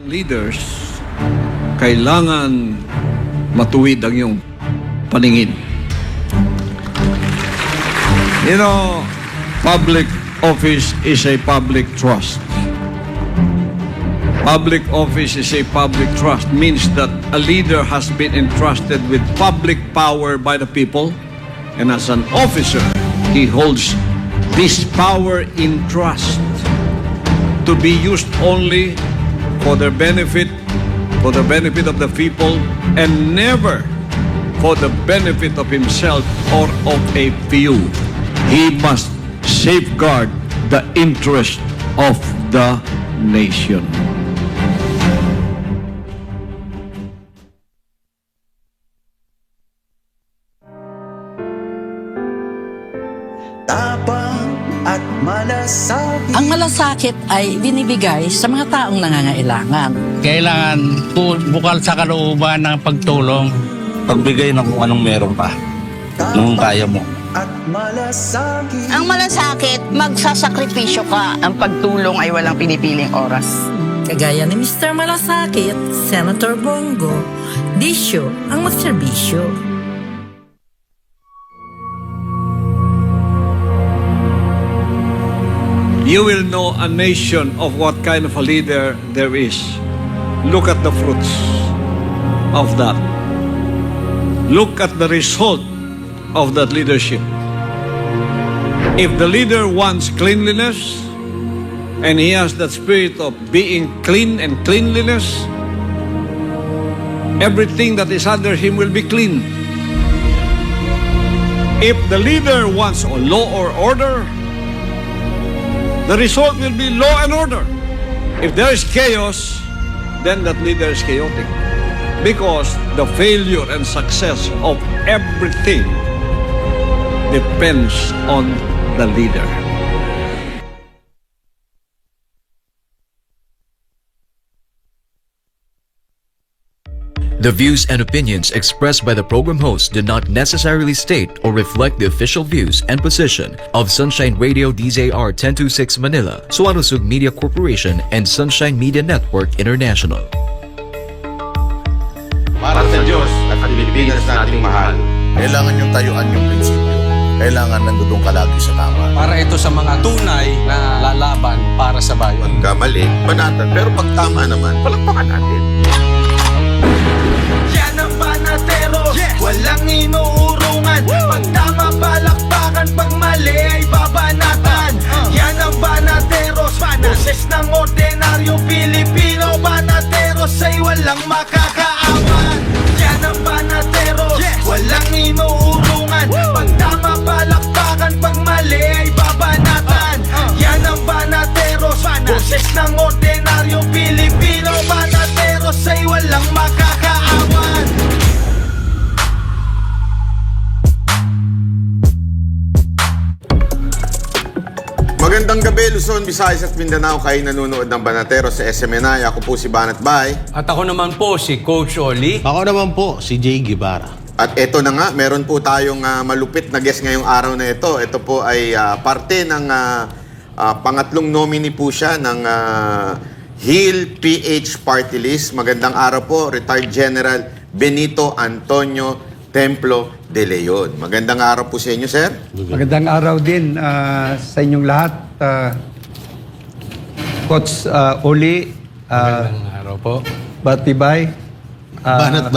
Leaders, kailangan matuwid ang iyong paningin. You know, public office is a public trust. Public office is a public trust means that a leader has been entrusted with public power by the people, and as an officer, he holds this power in trust to be used only for the benefit of the people, and never for the benefit of himself or of a few. He must safeguard the interest of the nation. Tapang at malasakit. Ang malasakit ay binibigay sa mga taong nangangailangan. Kailangan bukal sa kalooban ng pagtulong. Pagbigay ng kung anong meron pa, nung kaya mo. At malasakit. Ang malasakit, magsasakripisyo ka. Ang pagtulong ay walang pinipiling oras. Kagaya ni Mr. Malasakit, Senator Bongo, disyo ang magserbisyo. You will know a nation of what kind of a leader there is. Look at the fruits of that. Look at the result of that leadership. If the leader wants cleanliness, and he has that spirit of being clean and cleanliness, everything that is under him will be clean. If the leader wants law or order, the result will be law and order. If there is chaos, then that leader is chaotic. Because the failure and success of everything depends on the leader. The views and opinions expressed by the program host do not necessarily state or reflect the official views and position of Sunshine Radio DZR 1026 Manila, Suarosug Media Corporation, and Sunshine Media Network International. Para sa Diyos at ang Pilipinas nating mahal. Kailangan yung tayuan yung prinsipyo. Kailangan nandun ka lagi sa tama. Para ito sa mga tunay na lalaban para sa bayan. Pagkamali, banatan. Pero pag tama naman, palakpakan natin. Yan ang banatero. Walang inuurungan. Pag tama, palakpakan. Pag mali ay babanatan. Yan ang banateros. Boses ng ordinaryong Pilipino. Banateros ay walang makakaawan. Yan ang banateros. Walang inuurungan. Pag tama, palakpakan. Pag mali ay babanatan. Yan ang banateros. Boses ng ordinaryong Pilipino. Banateros ay walang makakaawan. Magandang gabi, Luzon, Visayas at Mindanao. Kayo nanonood ng Banatero sa SMNI. Ako po si Banat Bay. At ako naman po si Coach Oli. Ako naman po, si Jay Guevara. At eto na nga, meron po tayong malupit na guest ngayong araw na ito. Ito po ay parte ng pangatlong nominee po siya ng Hill PH Party List. Magandang araw po, Retired General Benito Antonio Templo de Leon. Magandang araw po sa inyo, sir. Magandang araw din sa inyong lahat. Coach Oli, Magandang araw po. Batibay, Banat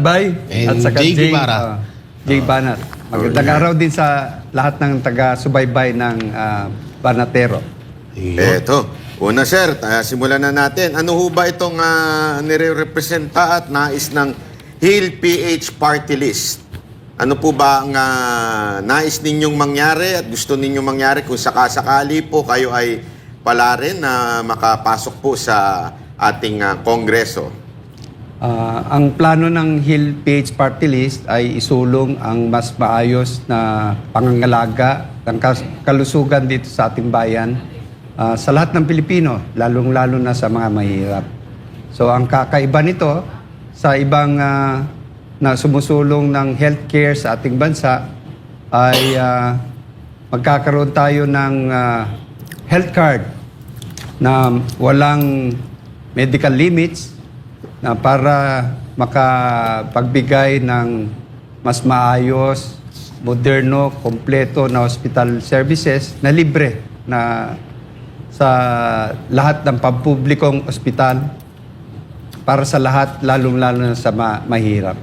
Bay, And at saka Jay Guevara. Jay Banat. Magandang araw din sa lahat ng taga-subaybay ng Banatero. Eto. Una, sir, simulan na natin. Ano ho ba itong nire-representa at nais ng Hill PH Party List? Ano po ba ang nais ninyong mangyari at gusto ninyong mangyari kung sakasakali po kayo ay pala rin na makapasok po sa ating kongreso? Ang plano ng Hill PH Party List ay isulong ang mas maayos na pangangalaga ng kalusugan dito sa ating bayan sa lahat ng Pilipino, lalong-lalo na sa mga mahirap. So ang kakaiba nito sa ibang na sumusulong ng healthcare sa ating bansa ay magkakaroon tayo ng health card na walang medical limits na para makapagbigay ng mas maayos, moderno, kompleto na hospital services na libre na sa lahat ng pampublikong ospital para sa lahat, lalong-lalo na sa mahirap.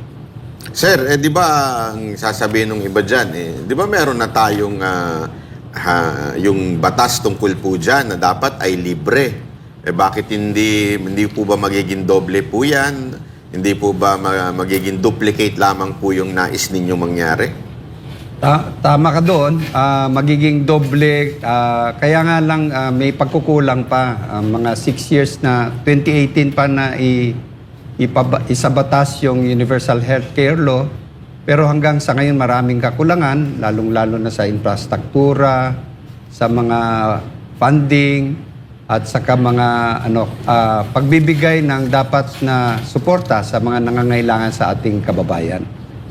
Sir, di ba ang sasabihin ng iba dyan, di ba meron na tayong yung batas tungkol po dyan na dapat ay libre? Bakit hindi po ba magiging doble po yan? Hindi po ba magiging duplicate lamang po yung nais ninyong mangyari? Tama ka doon, magiging doble, kaya nga lang may pagkukulang pa, mga 6 years na, 2018 pa na isabatas yung Universal Healthcare Law, pero hanggang sa ngayon maraming kakulangan, lalong-lalo na sa infrastruktura, sa mga funding, at saka mga pagbibigay ng dapat na suporta sa mga nangangailangan sa ating kababayan.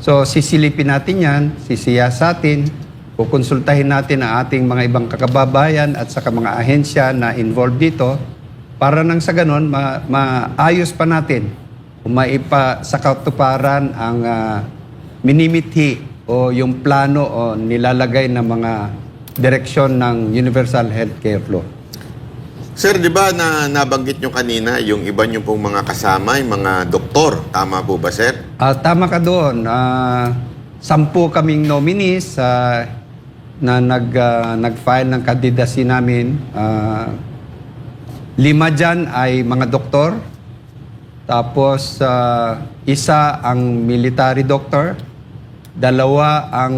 So, sisilipin natin yan, sisiyasatin, kukonsultahin natin ang ating mga ibang kakababayan at saka mga ahensya na involved dito para nang sa ganon, maayos pa natin o sa katuparan ang minimithi o yung plano o nilalagay na mga direksyon ng Universal Healthcare Law. Sir, di ba na nabanggit nyo kanina yung iba nyo pong mga kasama, yung mga doktor? Tama po ba, sir? Tama ka doon. 10 kaming nominees na nag-file ng candidacy namin. 5 dyan ay mga doktor. Tapos, isa ang military doctor. 2 ang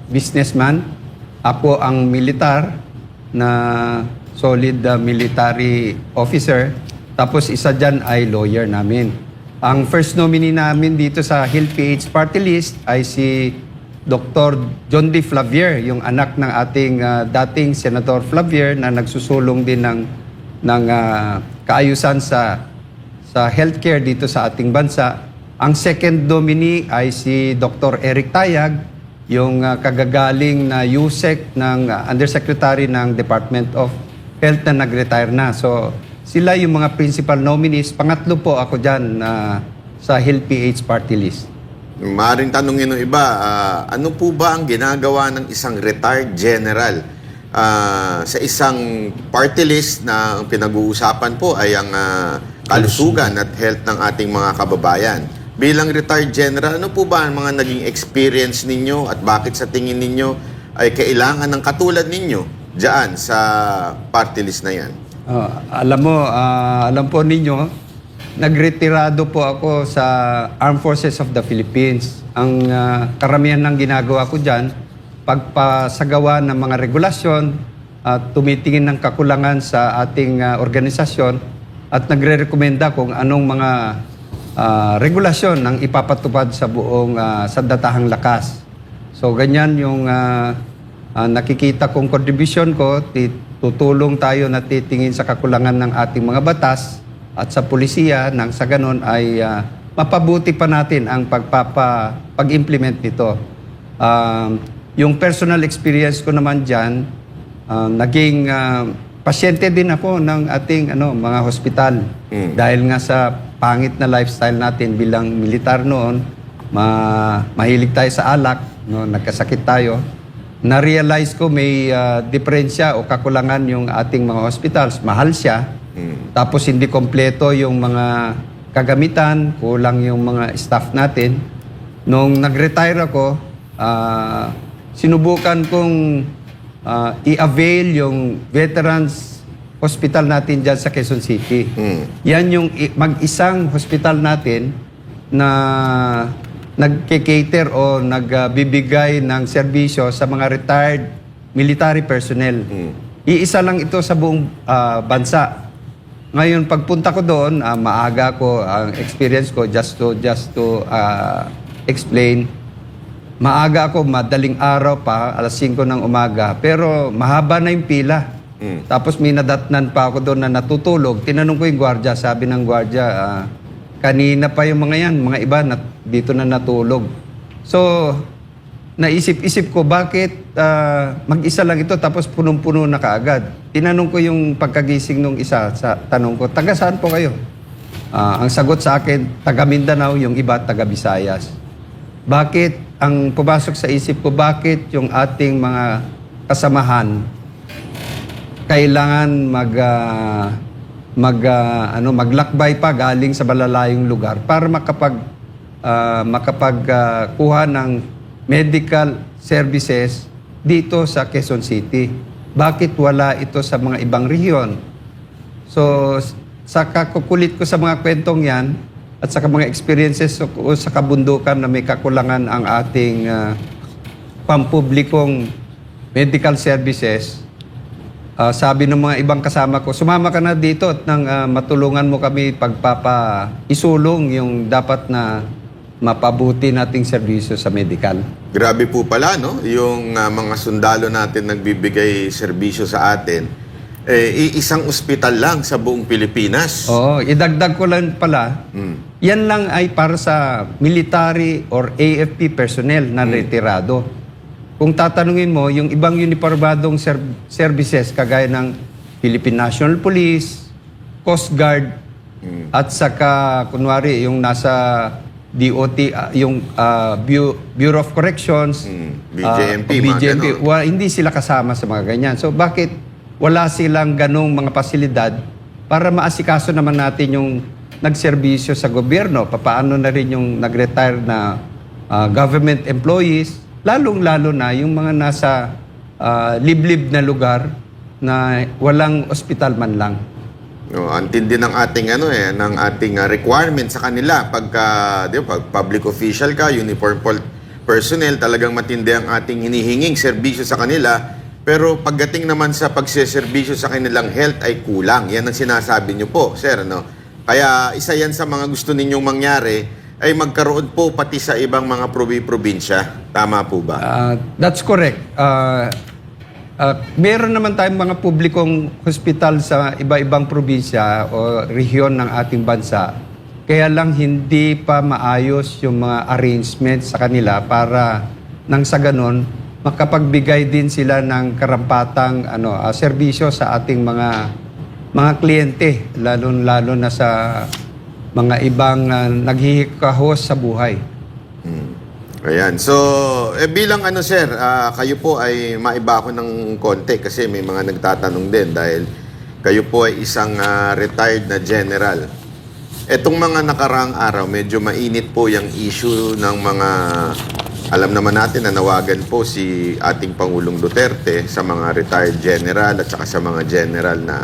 businessman. Ako ang militar na solid military officer. Tapos isa dyan ay lawyer namin. Ang first nominee namin dito sa HillPH Party List ay si Dr. John D. Flavier, yung anak ng ating dating Senator Flavier na nagsusulong din ng kaayusan sa healthcare dito sa ating bansa. Ang second nominee ay si Dr. Eric Tayag, yung kagagaling na USEC ng Undersecretary ng Department of Health na nag-retire na. So, sila yung mga principal nominees. Pangatlo po ako dyan sa HillPH Party List. Maaaring tanongin ng iba, ano po ba ang ginagawa ng isang retired general sa isang party list na ang pinag-uusapan po ay ang kalusugan at health ng ating mga kababayan? Bilang retired general, ano po ba ang mga naging experience ninyo at bakit sa tingin ninyo ay kailangan ng katulad ninyo diyan sa party list na yan? Alam po ninyo, nagretirado po ako sa Armed Forces of the Philippines. Ang karamihan ng ginagawa ko dyan, pagpasagawa ng mga regulasyon at tumitingin ng kakulangan sa ating organisasyon at nagre-rekomenda kung anong mga regulasyon ang ipapatupad sa buong sandatahang lakas. So ganyan yung nakikita kong contribution ko, tutulong tayo na titingin sa kakulangan ng ating mga batas at sa pulisiya nang sa ganon ay mapabuti pa natin ang pag-implement nito. Yung personal experience ko naman dyan, naging pasyente din ako ng ating mga hospital. Dahil nga sa pangit na lifestyle natin bilang militar noon, mahilig tayo sa alak, nagkasakit tayo. Na-realize ko may diferensya o kakulangan yung ating mga hospitals. Mahal siya. Tapos hindi kompleto yung mga kagamitan, kulang yung mga staff natin. Nung nag-retire ako, sinubukan kong i-avail yung Veterans Hospital natin dyan sa Quezon City. Yan yung mag-isang hospital natin na nagke-cater o nagbibigay ng serbisyo sa mga retired military personnel. Iisa lang ito sa buong bansa. Ngayon, pagpunta ko doon, maaga ko, ang experience ko, just to explain, maaga ako, madaling araw pa, alas 5 ng umaga, pero mahaba na yung pila. Tapos may nadatnan pa ako doon na natutulog. Tinanong ko yung gwardiya, sabi ng gwardiya, kanina pa yung mga yan, mga iba dito na natulog. So, naisip-isip ko, bakit mag-isa lang ito tapos punong-puno na kaagad. Tinanong ko yung pagkagising nung isa, tanong ko, taga saan po kayo? Ang sagot sa akin, taga Mindanao, yung iba taga Visayas. Bakit, ang pumasok sa isip ko, bakit yung ating mga kasamahan kailangan maglakbay pa galing sa malalayong lugar para makapagkuha ng medical services dito sa Quezon City. Bakit wala ito sa mga ibang rehiyon? So, sa kakukulit ko sa mga kwentong yan at sa mga experiences o sa kabundukan na may kakulangan ang ating pampublikong medical services, sabi ng mga ibang kasama ko, sumama ka na dito at nang matulungan mo kami isulong yung dapat na mapabuti nating serbisyo sa medical. Grabe po pala, no? Yung mga sundalo natin nagbibigay serbisyo sa atin, isang ospital lang sa buong Pilipinas. Oo, idagdag ko lang pala, yan lang ay para sa military or AFP personnel na retirado. Kung tatanungin mo, yung ibang uniformadong services kagaya ng Philippine National Police, Coast Guard, at saka, kunwari, yung nasa DOT, yung Bureau of Corrections, BJMP, BJMP, hindi sila kasama sa mga ganyan. So, bakit wala silang ganong mga pasilidad para maasikaso naman natin yung nagserbisyo sa gobyerno? Papaano na rin yung nag-retire na government employees, lalong-lalo na yung mga nasa liblib na lugar na walang ospital man lang. No, antindi ng ating ng ating requirement sa kanila pag public official ka, uniform personnel, talagang matindi ang ating hinihinging serbisyo sa kanila. Pero pagdating naman sa pagseserbisyo sa kanilang health ay kulang. Yan ang sinasabi niyo po, sir, no? Kaya isa yan sa mga gusto ninyong mangyari ay magkaroon po pati sa ibang mga probinsya. Tama po ba? That's correct. Meron naman tayong mga publikong hospital sa iba-ibang probinsya o rehiyon ng ating bansa. Kaya lang hindi pa maayos yung mga arrangements sa kanila para nang sa ganon, makapagbigay din sila ng karampatang serbisyo sa ating mga kliyente, lalo na sa mga ibang naghihikahos sa buhay. Ayan. So, bilang sir, kayo po ay maiba ako ng konti kasi may mga nagtatanong din dahil kayo po ay isang retired na general. Etong mga nakarang araw, medyo mainit po yung issue ng mga, alam naman natin na nawagan po si ating Pangulong Duterte sa mga retired general at saka sa mga general na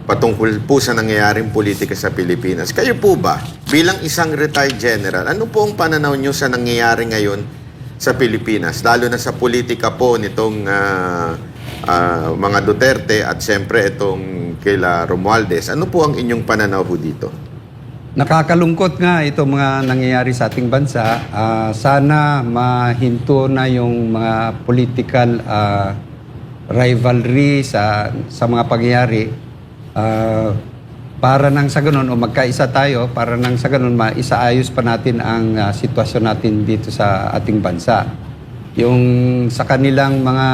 patungkol po sa nangyayaring politika sa Pilipinas. Kayo po ba, bilang isang retired general, ano po ang pananaw nyo sa nangyayari ngayon sa Pilipinas? Lalo na sa politika po nitong mga Duterte at siyempre itong kila Romualdez. Ano po ang inyong pananaw po dito? Nakakalungkot nga itong mga nangyayari sa ating bansa. Sana mahinto na yung mga political rivalry sa mga pangyayari. Para nang sa ganun o magkaisa tayo, para nang sa ganun maisaayos pa natin ang sitwasyon natin dito sa ating bansa. Yung sa kanilang mga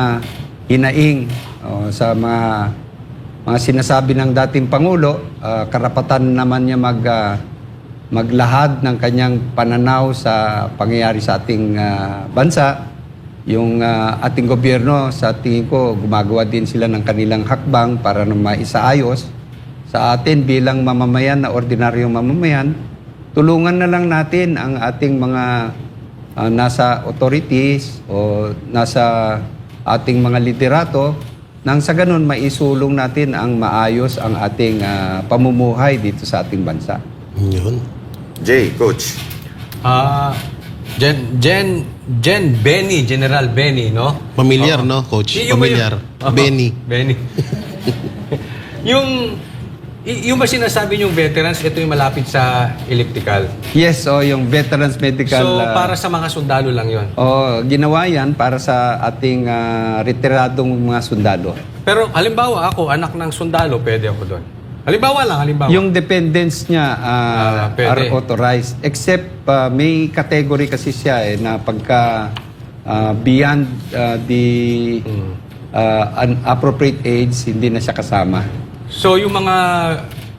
hinaing sa mga sinasabi ng dating Pangulo, karapatan naman niya maglahad ng kanyang pananaw sa pangyayari sa ating bansa. Yung ating gobyerno, sa tingin ko, gumagawa din sila ng kanilang hakbang para na maisaayos. Sa atin bilang mamamayan na ordinaryong mamamayan, tulungan na lang natin ang ating mga nasa authorities o nasa ating mga liderato nang sa ganun maisulong natin ang maayos ang ating pamumuhay dito sa ating bansa. Yun. Jay, Coach. General Benny, no? Familiar, no, Coach? Familiar. Benny. Benny. yung ba sinasabi yung veterans, ito yung malapit sa elliptical? Yes, yung Veterans Medical. So, para sa mga sundalo lang yon. Ginawa yan para sa ating retiradong mga sundalo. Pero halimbawa ako, anak ng sundalo, pwede ako doon. Halimbawa. Yung dependents niya are pwede. authorized. Except may category kasi siya na pagka beyond the appropriate age, hindi na siya kasama. So yung mga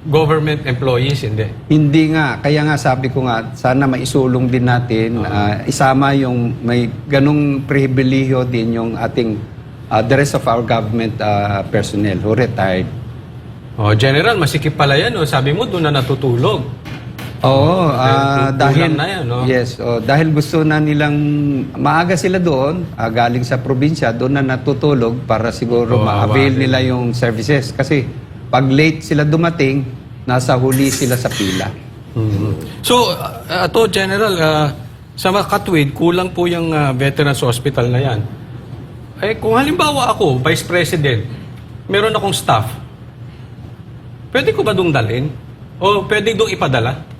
government employees, hindi? Hindi nga. Kaya nga sabi ko nga, sana maisulong din natin, isama yung may ganung pribilehiyo din yung ating, the rest of our government personnel who retired. Oh, General, masikip pala yan. Oh. Sabi mo, doon na natutulog. Oo, dahil, kulang na yan, no? yes, dahil gusto na nilang, maaga sila doon, galing sa probinsya, doon na natutulog para siguro ma-avail nila yung services. Kasi pag late sila dumating, nasa huli sila sa pila. So, ato General, sa Makatwid, kulang po yung Veterans Hospital na yan. Eh, kung halimbawa ako, Vice President, meron akong staff, pwede ko ba dong dalhin? O pwede dong ipadala?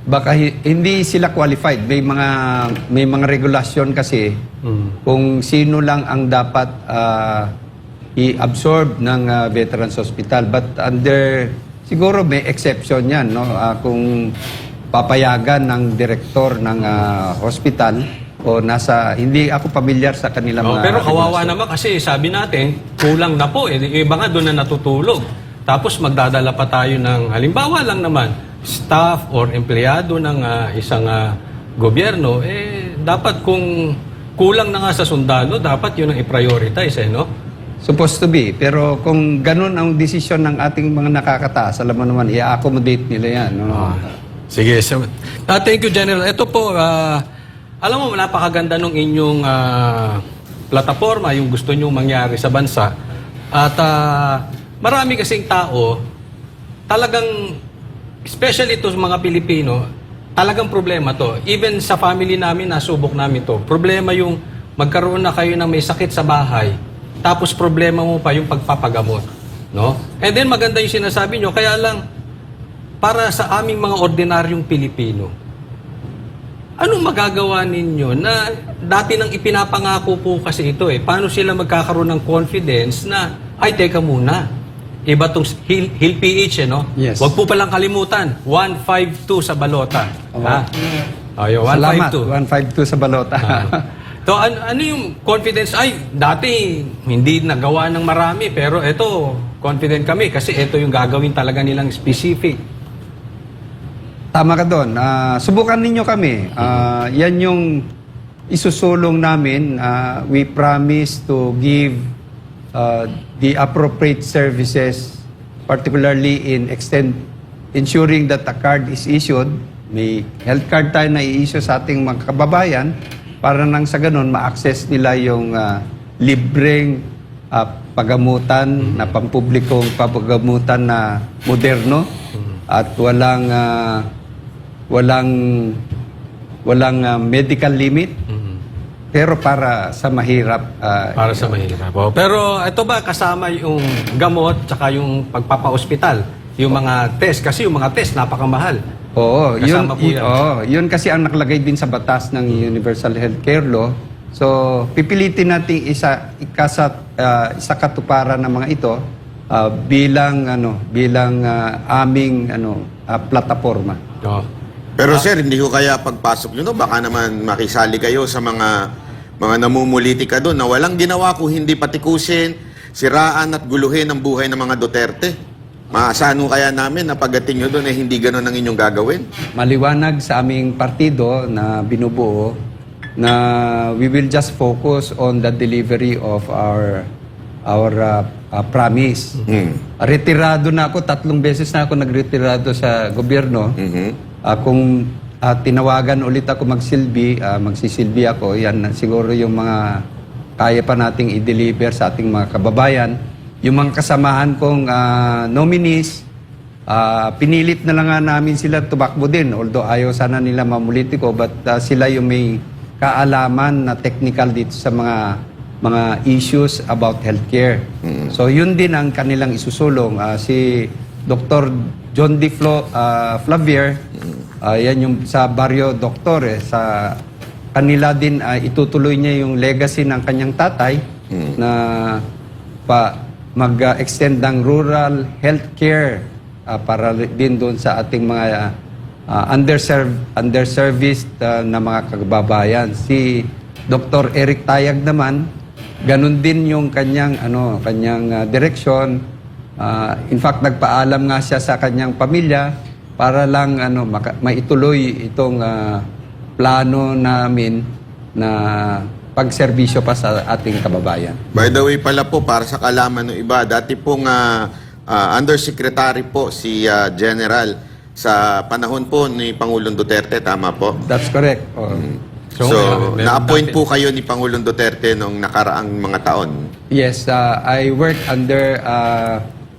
Baka hindi sila qualified. May mga regulasyon kasi kung sino lang ang dapat i-absorb ng Veterans Hospital. But siguro may exception yan, no? Kung papayagan ng direktor ng hospital o hindi ako pamilyar sa kanilang mga Pero kawawa regulasyon. naman kasi sabi natin, kulang na po. Eh. Yung iba nga doon na natutulog. Tapos magdadala pa tayo ng, halimbawa lang naman, staff or empleyado ng isang gobyerno, dapat kung kulang na nga sa sundalo, dapat yun ang i-prioritize, no? Supposed to be. Pero kung ganun ang desisyon ng ating mga nakakataas, alam mo naman, i-accommodate nila yan. No? Sige. So, thank you, General. Ito po, alam mo, napakaganda nung inyong plataforma, yung gusto nyo mangyari sa bansa. At marami kasing tao, talagang, especially ito sa mga Pilipino, talagang problema to. Even sa family namin, nasubok namin to. Problema yung magkaroon na kayo ng may sakit sa bahay, tapos problema mo pa yung pagpapagamot. No? And then maganda yung sinasabi nyo, kaya lang, para sa aming mga ordinaryong Pilipino, anong magagawa ninyo na dati nang ipinapangako po kasi ito Paano sila magkakaroon ng confidence na, ay teka muna, iba itong Hill PH, no? Yes. Huwag po palang kalimutan, 152 sa balota. Ha? Ayo, Salamat, 152. 152 sa balota. So, ano yung confidence? Ay, dati hindi nagawa ng marami, pero ito, confident kami kasi ito yung gagawin talaga nilang specific. Tama ka doon. Subukan ninyo kami. Yan yung isusulong namin. We promise to give the appropriate services, particularly in ensuring that a card is issued. May health card tayo na i-issue sa ating mga kababayan para nang sa ganun ma-access nila yung libreng pagamutan na pampublikong pagamutan na moderno at walang medical limit. Pero para sa mahirap. Para sa mahirap. Pero ito ba kasama yung gamot tsaka yung pagpapa-ospital? Yung mga test? Kasi yung mga test napakamahal. Oo, Kasama po yan. yun kasi ang nakalagay din sa batas ng Universal Healthcare Law. So, pipilitin natin isa katuparan ng mga ito bilang aming plataforma. Pero sir, hindi ko kaya pagpasok nyo, baka naman makisali kayo sa mga namumulitika doon na walang ginawa kung hindi patikusin, siraan at guluhin ang buhay ng mga Duterte. Maasahan kaya namin na pagdating nyo doon hindi ganun ang inyong gagawin? Maliwanag sa aming partido na binubuo na we will just focus on the delivery of our promise. Retirado na ako, 3 beses na ako nagretirado sa gobyerno. Kung tinawagan ulit ako magsisilbi ako, yan siguro yung mga kaya pa nating i-deliver sa ating mga kababayan. Yung mga kasamahan kong nominees, pinilit na lang nga namin sila tumakbo din. Although ayaw sana nila mamulitiko, but sila yung may kaalaman na technical dito sa mga issues about healthcare. So yun din ang kanilang isusulong. Si Dr. John D. Flavier, yan yung sa Barrio Doctor, sa kanila din itutuloy niya yung legacy ng kanyang tatay na mag-extend ng rural healthcare para din doon sa ating mga underserviced na mga kababayan. Si Dr. Eric Tayag naman, ganun din yung kanyang direksyon. In fact, nagpaalam nga siya sa kanyang pamilya para lang maituloy itong plano namin na pagserbisyo pa sa ating kababayan. By the way pala po, para sa kalaman ng iba, dati pong undersecretary po si General sa panahon po ni Pangulong Duterte, tama po? That's correct. So, meron na-appoint dati. po kayo ni Pangulong Duterte noong nakaraang mga taon. Yes, I worked under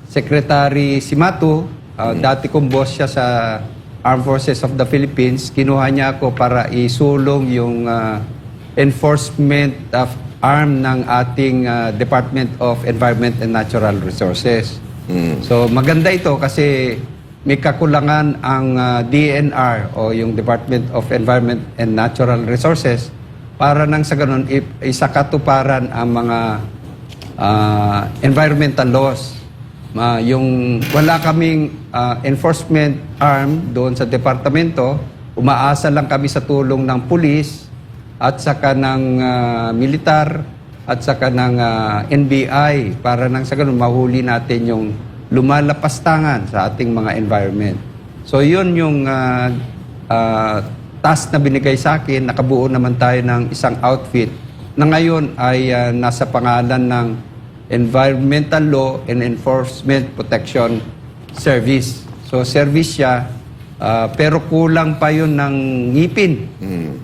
Secretary Simatu. Dati kong boss siya sa Armed Forces of the Philippines. Kinuha niya ako para isulong yung enforcement of arm ng ating Department of Environment and Natural Resources. So maganda ito kasi may kakulangan ang DNR o yung Department of Environment and Natural Resources para nang sa ganun isakatuparan ang mga environmental laws. Yung wala kaming enforcement arm doon sa departamento, umaasa lang kami sa tulong ng pulis at saka ng militar at saka ng NBI para nang sa ganun mahuli natin yung lumalapastangan sa ating mga environment. So yun yung task na binigay sa akin. Nakabuo naman tayo ng isang outfit na ngayon ay nasa pangalan ng Environmental Law and Enforcement Protection Service. So service siya, pero kulang pa yun ng ngipin.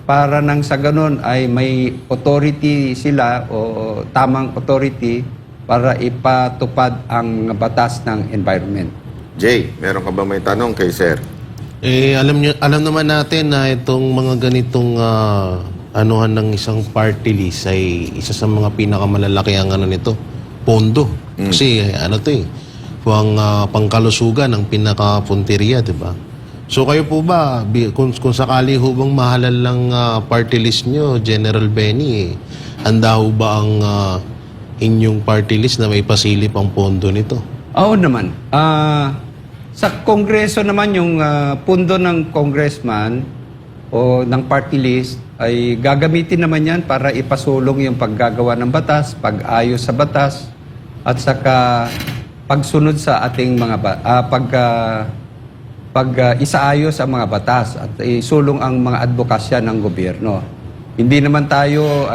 Para nang sa ganun ay may authority sila o tamang authority para ipatupad ang batas ng environment. Jay, meron ka ba may tanong kay Sir? Alam naman natin na itong mga ganitong anuhan ng isang party list ay isa sa mga pinakamalalaki ang nito, pondo. Kasi pangkalusugan ang pinakapunteriya, di ba? So kayo po ba, kung sakali ho bang mahalal lang party list nyo, General Benny, handa ho ba ang inyong party list na may pasilip ang pondo nito? Oo naman. Sa Kongreso naman, yung pundo ng congressman o ng party list ay gagamitin naman yan para ipasulong yung paggagawa ng batas, pag-ayos sa batas, at saka pagsunod sa ating mga isaayos ang mga batas at isulong ang mga advokasya ng gobyerno. Hindi naman tayo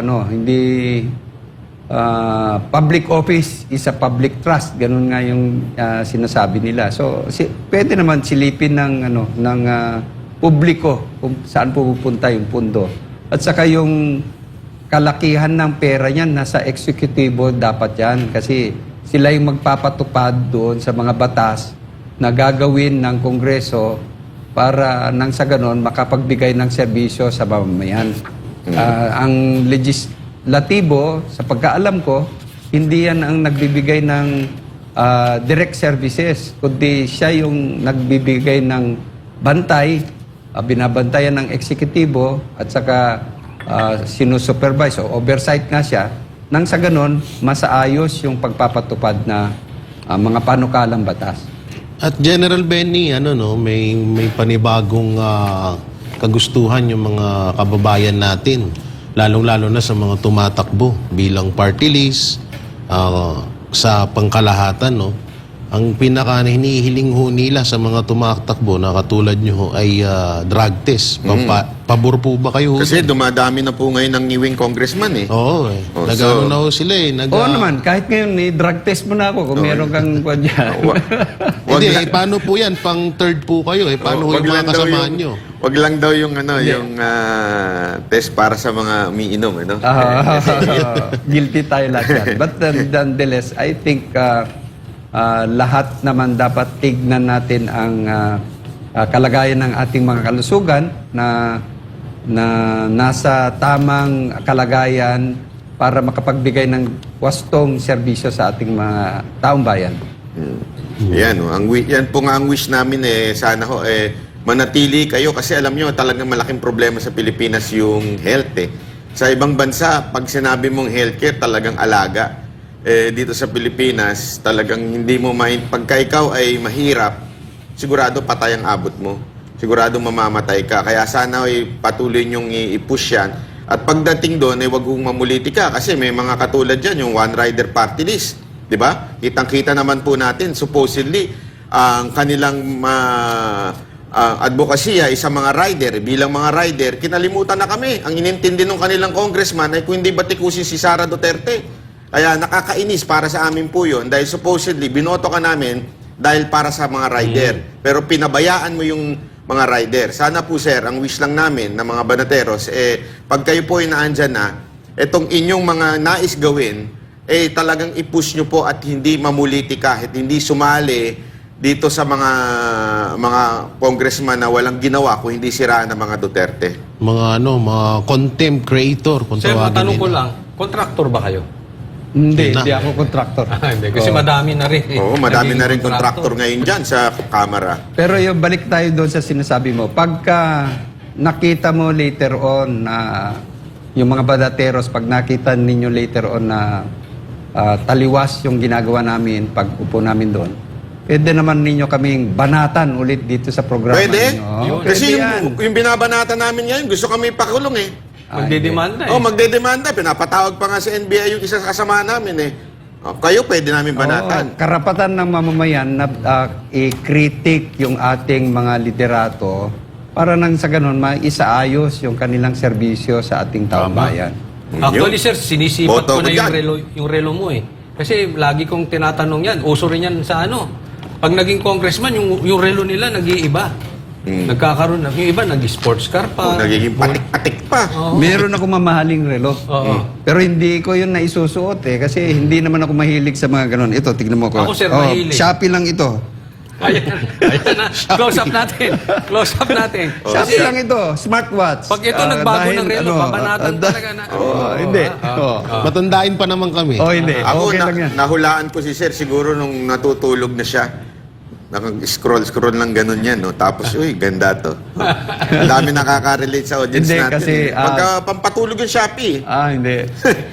public office is a public trust, ganun nga yung sinasabi nila. So pwede naman silipin ng publiko kung saan pupunta yung pundo. At saka yung kalakihan ng pera niyan nasa eksekutibo dapat yan kasi sila yung magpapatupad doon sa mga batas na gagawin ng Kongreso para nang sa ganon makapagbigay ng serbisyo sa mamamayan. Ang legislatibo, sa pagkaalam ko, hindi yan ang nagbibigay ng direct services, kundi siya yung nagbibigay ng bantay, binabantayan ng eksekutibo at saka sinusupervise o oversight nga siya. Nang sa ganon, masaayos yung pagpapatupad na mga panukalang batas. At General Benny, may panibagong kagustuhan yung mga kababayan natin, lalong-lalo na sa mga tumatakbo bilang party list, sa pangkalahatan, no? Ang pinaka hinihiling ho nila sa mga tumatakbo na katulad nyo ho ay drug test. Pabor po ba kayo? Kasi dumadami na po ngayon ng ngiwing congressman eh. Oo, nagano na ho sila eh. Oo naman, kahit ngayon drug test mo na ako kung meron kang kwan dyan. Hindi, paano po yan? Pang third po kayo eh. Paano ho yung mga kasamaan nyo? Wag lang daw yung yung test para sa mga umiinom, Guilty tayo lahat yan. But nonetheless, I think lahat naman dapat tignan natin ang kalagayan ng ating mga kalusugan na nasa tamang kalagayan para makapagbigay ng wastong serbisyo sa ating mga taong bayan. Yan, yan po nga ang wish namin sana ho manatili kayo kasi alam nyo talagang malaking problema sa Pilipinas yung health Sa ibang bansa, pag sinabi mong healthcare, talagang alaga. Dito sa Pilipinas, talagang hindi mo pagka ikaw ay mahirap, sigurado patay ang abot mo. Sigurado mamamatay ka. Kaya sana ay patuloy nyong i-push yan. At pagdating doon, wag kong mamulitika kasi may mga katulad dyan, yung one-rider party list. Di ba? Kitang-kita naman po natin, supposedly, ang kanilang advokasya ay sa mga rider. Bilang mga rider, kinalimutan na kami. Ang inintindi ng kanilang congressman ay kung hindi batikusin si Sara Duterte. Kaya nakakainis para sa amin po yun dahil supposedly, binoto ka namin dahil para sa mga rider. Pero pinabayaan mo yung mga rider. Sana po sir, ang wish lang namin ng mga banateros, pag kayo po ay naandyan na, itong inyong mga nais gawin, talagang i-push nyo po at hindi mamuliti kahit hindi sumali dito sa mga congressman na walang ginawa kung hindi siraan ng mga Duterte. Mga contempt creator, kung Sir, tawagin matanong ko nila. lang, kontraktor ba kayo? Hindi, Hindi na. hindi ako contractor. Hindi, kasi madami na rin. Oo, madami naging na rin contractor ngayon dyan sa Kamara. Pero yung balik tayo doon sa sinasabi mo, pagka nakita mo later on na yung mga badateros, pag nakita ninyo later on na taliwas yung ginagawa namin pag upo namin doon, pwede naman ninyo kaming banatan ulit dito sa programa Pwede? ninyo. Kasi yan. yung binabanata namin ngayon, gusto kami pakulong eh. Magdidemanda eh. Oh, magdedemanda. Pinapatawag pa nga sa NBI yung isa sa kasama namin eh. Kayo pwede namin banatan. Oo, karapatan ng mamamayan na i-critic yung ating mga liderato para nang sa ganun maisaayos yung kanilang serbisyo sa ating taong bayan. Actually, sir, sinisipat Boto ko na ko dyan. yung relo mo eh. Kasi lagi kong tinatanong yan. Uso rin yan sa ano. Pag naging congressman, yung relo nila nag-iiba. Nagkakaroon na. Yung iba, nag-sports car pa. Nagiging patik-patik pa. Meron ako mamahaling relo. Oo. Pero hindi ko yun naisusuot eh. Kasi hindi naman ako mahilig sa mga ganun. Ito, tignan mo ko. Ako, sir, mahilig. Shopee lang ito. Ayan na. Close up natin. Close up natin. Shopee lang ito. Smartwatch. Pag ito nagbago ng relo, babanatan talaga na. Hindi. Matandain pa naman kami. Hindi. Ako, Okay lang yan. nahulaan ko si Sir siguro nung natutulog na siya. Nakag-scroll lang ganun yan, no? Tapos, uy, ganda to. Ang dami nakaka-relate sa audience Hindi, natin. kasi, Pagka pampatulog yung Shopee. Hindi.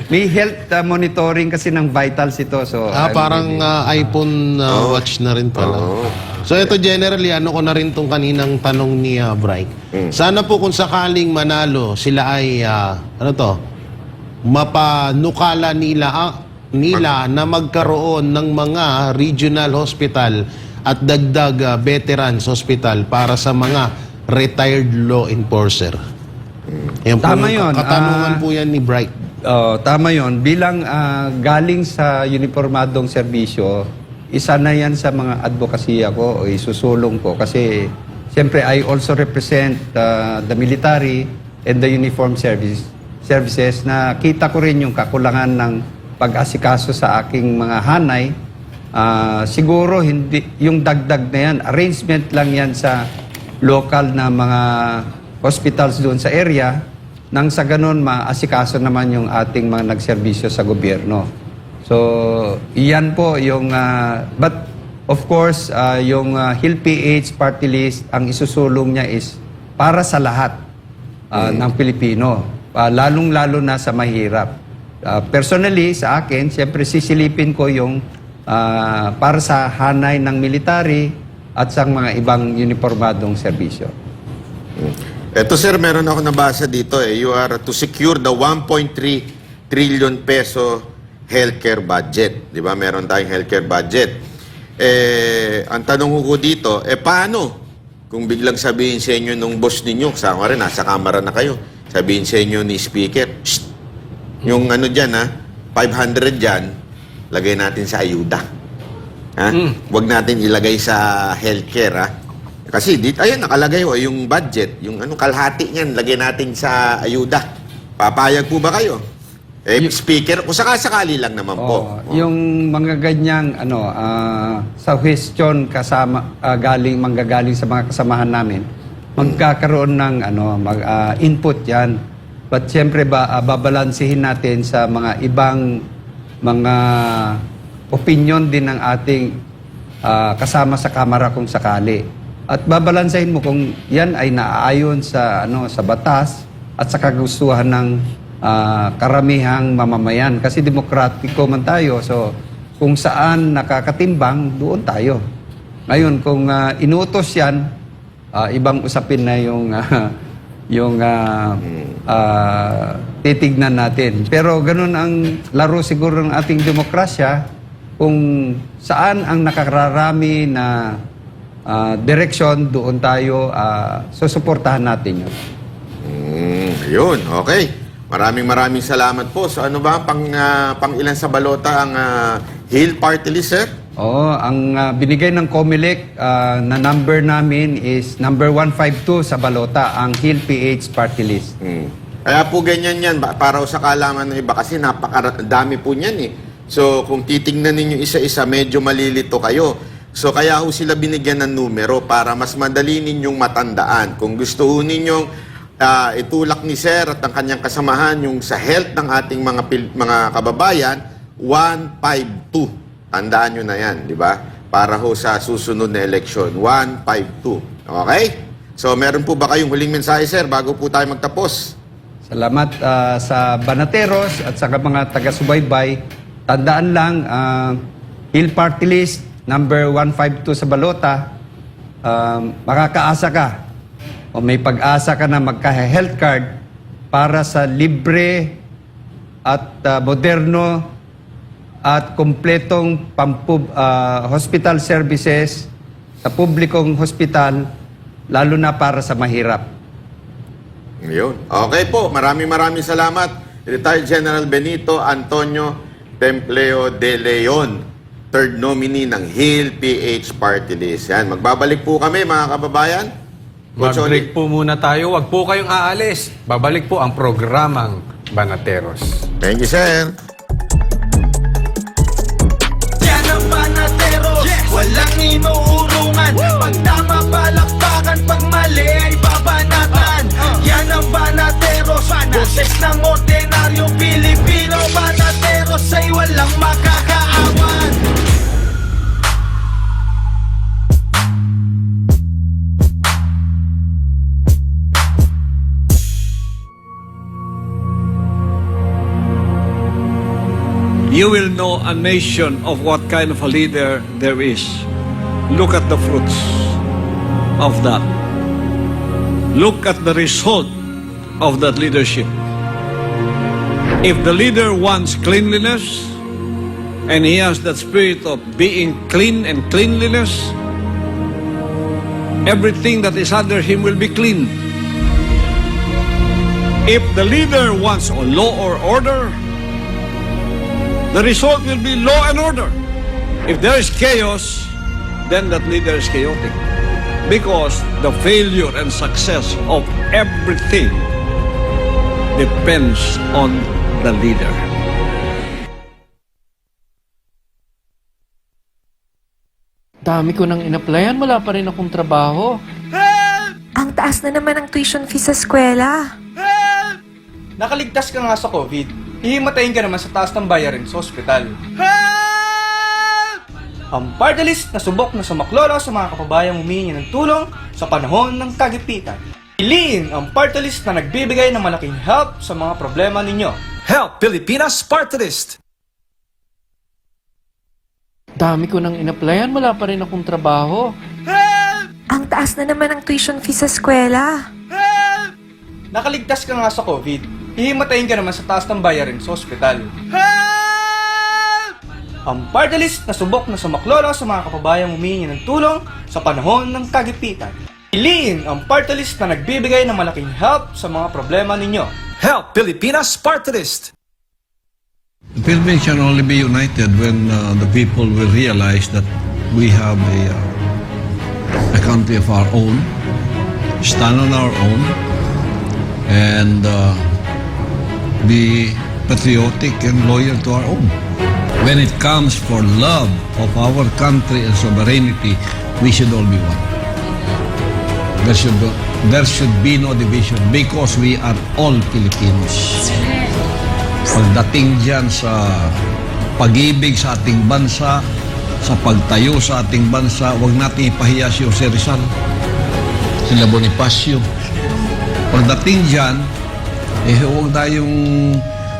May health monitoring kasi ng vitals ito. So, Parang iPhone watch na rin pala. So ito generally, ko na rin tong kaninang tanong ni Bright. Sana po kung sakaling manalo, sila ay, mapanukala nila na magkaroon ng mga regional hospital at dagdag veterans hospital para sa mga retired law enforcer. Yan po Tama yung yun. katanungan po yan ni Bright. Tama yon. Bilang galing sa uniformadong serbisyo, isa na yan sa mga advokasya ko o isusulong ko. Kasi, siyempre, I also represent the military and the uniform services na kita ko rin yung kakulangan ng pag-asikaso sa aking mga hanay. Siguro, hindi, yung dagdag na yan, arrangement lang yan sa local na mga hospitals doon sa area, nang sa ganun maasikaso naman yung ating mga nagserbisyo sa gobyerno. So, iyan po yung, but of course, yung HILPH party list, ang isusulong niya is para sa lahat ng Pilipino, lalong-lalo na sa mahirap. Personally, sa akin, siyempre sisilipin ko yung para sa hanay ng military at sa mga ibang uniformadong serbisyo. Ito sir, meron ako nabasa dito You are to secure the 1.3 trillion peso healthcare budget. Di ba? Meron tayong healthcare budget. Ang tanong ko dito, paano? Kung biglang sabihin sa inyo nung boss ninyo, kasama rin, nasa kamera na kayo, sabihin sa inyo ni speaker, yung ano dyan 500 dyan, lagay natin sa ayuda. Huwag natin ilagay sa healthcare, Kasi ayan, nakalagay yung budget, yung kalahati niyan, lagay natin sa ayuda. Papayag po ba kayo? Speaker, kung sakasakali lang naman po. Yung mga ganyang suggestion manggagaling sa mga kasamahan namin, magkakaroon ng input yan. But siyempre babalansihin natin sa mga ibang mga opinion din ng ating kasama sa kamera kung sakali. At babalansahin mo kung yan ay naaayon sa sa batas at sa kagustuhan ng karamihang mamamayan. Kasi demokratiko man tayo, so kung saan nakakatimbang, doon tayo. Ngayon, kung inutos yan, ibang usapin na yung yung titignan natin. Pero ganun ang laro siguro ng ating demokrasya, kung saan ang nakakararami na direksyon, doon tayo susuportahan natin yun. Yun, okay. Maraming salamat po. So ano ba pang ilan sa balota ang Hill Party List, sir? Oo, ang binigay ng COMELEC na number namin is number 152 sa balota, ang Hill PH Party List. Kaya po ganyan yan, para sa kaalaman ng iba, kasi napakadami po niyan eh. So kung titingnan ninyo isa-isa, medyo malilito kayo. So kaya ho sila binigyan ng numero para mas madali ninyong matandaan. Kung gusto ho ninyong itulak ni Sir at ang kanyang kasamahan yung sa health ng ating mga kababayan, 152. Tandaan nyo na yan, di ba? Para ho sa susunod na eleksyon, 152. Okay? So meron po ba kayong huling mensahe, Sir, bago po tayo magtapos? Salamat sa Banateros at sa mga taga-subaybay. Tandaan lang, Hill Party List, number 152 sa balota, makakaasa ka o may pag-asa ka na magka-health card para sa libre at moderno at kumpletong hospital services sa publikong hospital, lalo na para sa mahirap. Yun. Okay po, maraming salamat. Retired General Benito Antonio Templeo de Leon, third nominee ng Hill PH Party List. Yan, magbabalik po kami mga kababayan. Mag-break po muna tayo. Huwag po kayong aalis. Babalik po ang programang Banateros. Thank you, sir. Yan ang Banateros, walang inuurungan. Pag tama palakpakan, pag mali ay babanatan. Yan ang Banateros, boses ng ordinaryong Pilipino. Banateros ay walang makakaawan. You will know a nation of what kind of a leader there is. Look at the fruits of that. Look at the result of that leadership. If the leader wants cleanliness, and he has that spirit of being clean and cleanliness, everything that is under him will be clean. If the leader wants law or order, the result will be law and order. If there is chaos, then that leader is chaotic. Because the failure and success of everything depends on the leader. Dami ko nang in-applyan, wala pa rin akong trabaho. Ang taas na naman ang tuition fee sa eskwela. Nakaligtas ka nga sa COVID. Hihimatayin ka naman sa taas ng bayarin sa ospital. Ang party list na subok na sumaklolo sa mga kababayang humihingi ng tulong sa panahon ng kagipitan. Piliin ang party list na nagbibigay ng malaking help sa mga problema ninyo. Help Pilipinas Party List! Dami ko nang in-applyan, wala pa rin akong trabaho. Ang taas na naman ang tuition fee sa eskwela. Nakaligtas ka nga sa COVID. Hihimatayin ka naman sa taas ng bayarin sa ospital. Ang party list na subok na sumaklolo sa mga kababayang humihingi ng tulong sa panahon ng kagipitan. Piliin ang party list na nagbibigay ng malaking help sa mga problema ninyo. Help Pilipinas Party List! The Philippines can only be united when the people will realize that we have a country of our own, stand on our own, and be patriotic and loyal to our own. When it comes for love of our country and sovereignty, we should all be one. There should be no division because we are all Filipinos. Pagdating dyan sa pag-ibig sa ating bansa, sa pagtayo sa ating bansa, huwag natin ipahiya si Jose Rizal, sila Bonifacio. Pagdating dyan,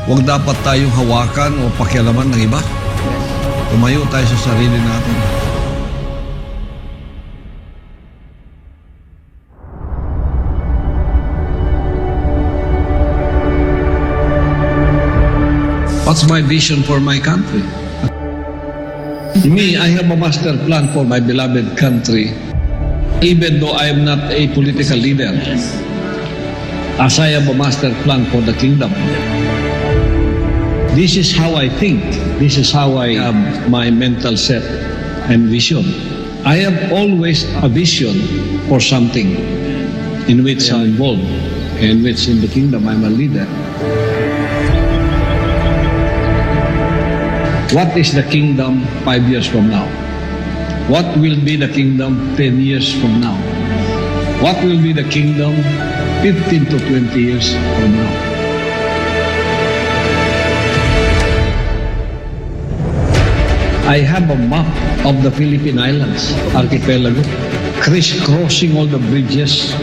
huwag dapat tayong hawakan o pakialaman ng iba. Tumayo tayo sa sarili natin. What's my vision for my country? Me, I have a master plan for my beloved country, even though I am not a political leader, as I have a master plan for the kingdom. This is how I think. This is how I have my mental set and vision. I have always a vision for something in which I'm involved, in which in the kingdom I'm a leader. What is the kingdom 5 years from now? What will be the kingdom 10 years from now? What will be the kingdom 15 to 20 years from now? I have a map of the Philippine Islands, archipelago, crisscrossing all the bridges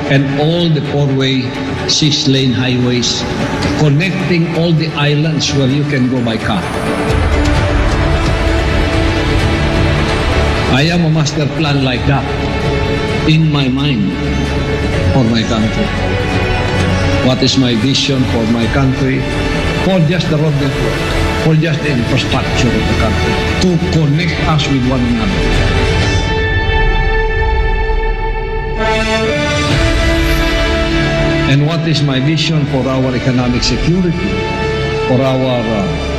and all the four-way, six-lane highways, connecting all the islands where you can go by car. I am a master plan like that in my mind for my country. What is my vision for my country? For just the road network, for just the infrastructure of the country, to connect us with one another. And what is my vision for our economic security, for our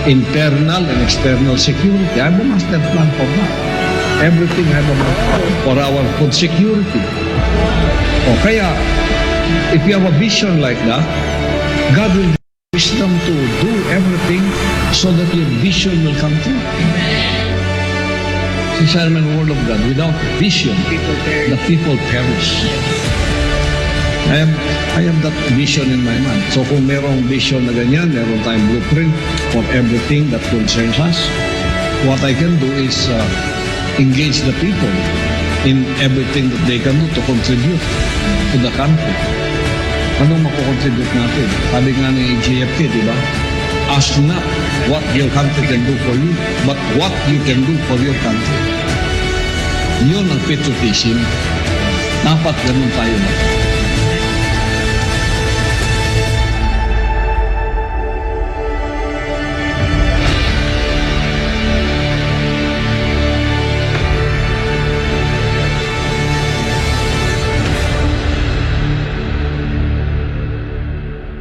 internal and external security? I have a master plan for that. Everything I have a master plan for our food security. O kaya, if you have a vision like that, God will give you wisdom to do everything so that your vision will come true. Since I am in the Word of God, without vision, the people perish. I have that vision in my mind. So kung merong vision na ganyan, meron tayong blueprint for everything that concerns us, what I can do is engage the people in everything that they can do to contribute to the country. Anong mako-contribute natin? Sabi nga ni JFK, di ba? Ask not what your country can do for you, but what you can do for your country. Yun ang patriotism. Dapat ganun tayo na.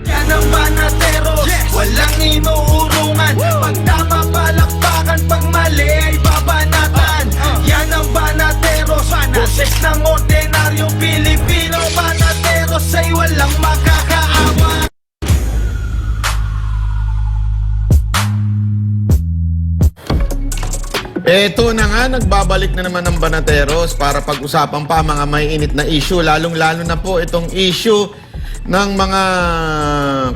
Yan ang banateros, walang inuurungan. Pag tama palakpakan, pag mali ay babanatan. Yan ang banateros, boses ng ordinaryong Pilipino. Banateros ay walang makakaawa. Eto na nga, nagbabalik na naman ng Banateros para pag-usapan pa mga may init na issue, lalong-lalo na po itong issue ng mga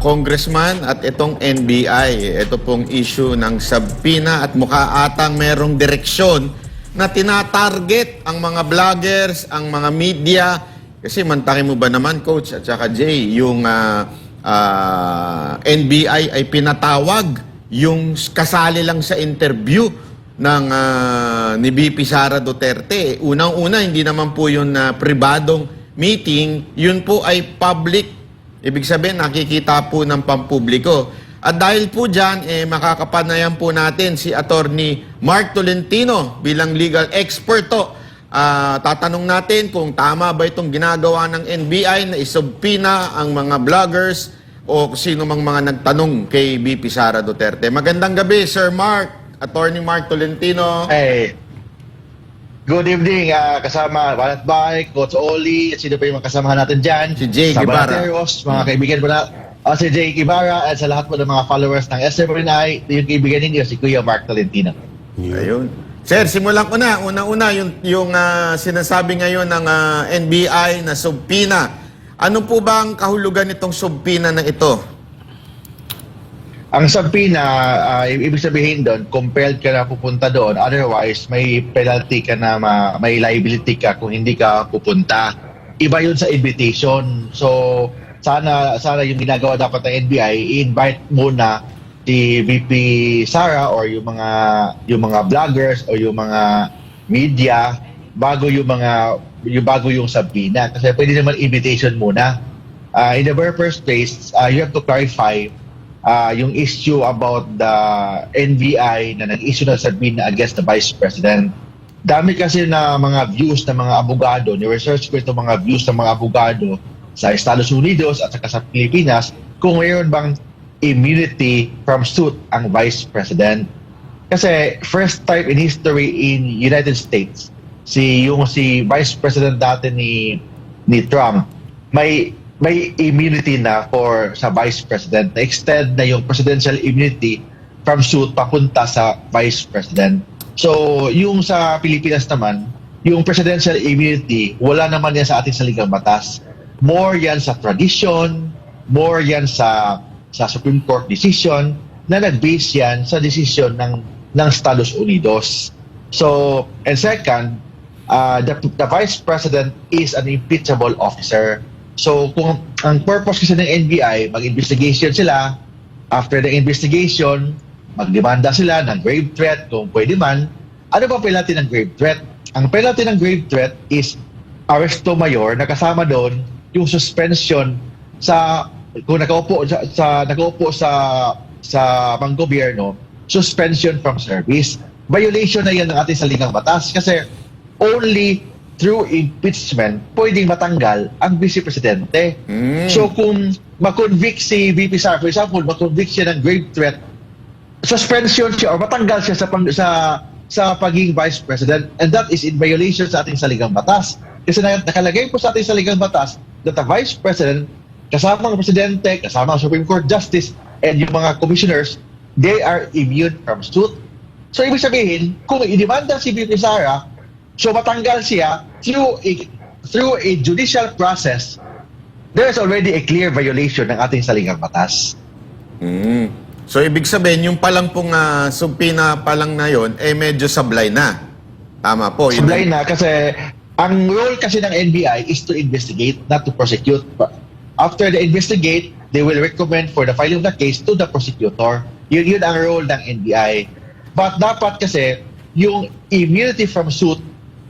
congressman at itong NBI. Ito pong issue ng subpoena at mukha atang merong direksyon na tinatarget ang mga vloggers, ang mga media. Kasi mantakin mo ba naman, Coach at saka Jay, yung NBI ay pinatawag yung kasali lang sa interview ng ni VP Sara Duterte. Unang-una, hindi naman po yun na pribadong meeting, yun po ay public. Ibig sabihin, nakikita po ng pampubliko. At dahil po dyan, makakapanayan po natin si Attorney Mark Tolentino bilang legal expert to. Tatanong natin kung tama ba itong ginagawa ng NBI na isubpina ang mga vloggers o sino mang mga nagtanong kay VP Sara Duterte. Magandang gabi, Sir Mark. Attorney Mark Tolentino. Hey. Good evening, kasama Walat Bay, Coach Oli, at sino pa yung mga kasamahan natin dyan. Si Jay Guevara. Mga kaibigan mo na, si Jay Guevara, at sa lahat mo ng mga followers ng SMNI, yung kaibigan ninyo, si Kuya Mark Tolentino. Ayun. Sir, simulan ko na. Una-una, yung sinasabi ngayon ng NBI na subpina. Ano po ba ang kahulugan nitong subpina na ito? Ang subpoena, ibig sabihin doon, compelled ka na pupunta doon. Otherwise, may penalty ka na, may liability ka kung hindi ka pupunta. Iba yun sa invitation. So, sana yung ginagawa dapat ng NBI, i-invite muna si VP Sara or yung mga vloggers o yung mga media bago yung subpoena. Kasi pwede naman invitation muna. In the very first place, you have to clarify yung issue about the NBI na nag-issue ng subpoena against the Vice President. Dami kasi na mga views ng mga abogado, ni-research ko itong mga views ng mga abogado sa Estados Unidos at saka sa Pilipinas kung mayroon bang immunity from suit ang Vice President. Kasi first time in history in United States, si Vice President dati ni Trump, may immunity na sa Vice President. Na-extend na yung presidential immunity from suit papunta sa Vice President. So, yung sa Pilipinas naman, yung presidential immunity, wala naman yan sa ating saligang batas. More yan sa tradition, more yan sa Supreme Court decision na nag-base yan sa decision ng Estados Unidos. So, and second, the Vice President is an impeachable officer. So, kung ang purpose kasi ng NBI, mag-investigation sila, after the investigation, magdemanda sila ng grave threat kung pwede man. Ano ba penalty ng grave threat? Ang penalty ng grave threat is arresto mayor na kasama doon yung suspension kung nakaupo sa panggobyerno, suspension from service. Violation na yan ng ating saligang batas kasi only through impeachment pwedeng matanggal ang Vice Presidente. So kung makonvict si VP Sara, for example, makonvict siya ng grave threat, suspension siya or matanggal siya sa pagiging Vice President, and that is in violation sa ating saligang batas. Kasi nakalagay po sa ating saligang batas that the Vice President, kasama ang Presidente, kasama ang Supreme Court Justice, and yung mga commissioners, they are immune from suit. So ibig sabihin, kung idemanda si VP Sara, so matanggal siya through a judicial process, there is already a clear violation ng ating saligang batas. So ibig sabihin, yung palang pong subpoena palang na yon, medyo sablay na. Tama po. Sablay na kasi ang role kasi ng NBI is to investigate, not to prosecute. After they investigate, they will recommend for the filing of the case to the prosecutor. Yun ang role ng NBI. But dapat kasi, yung immunity from suit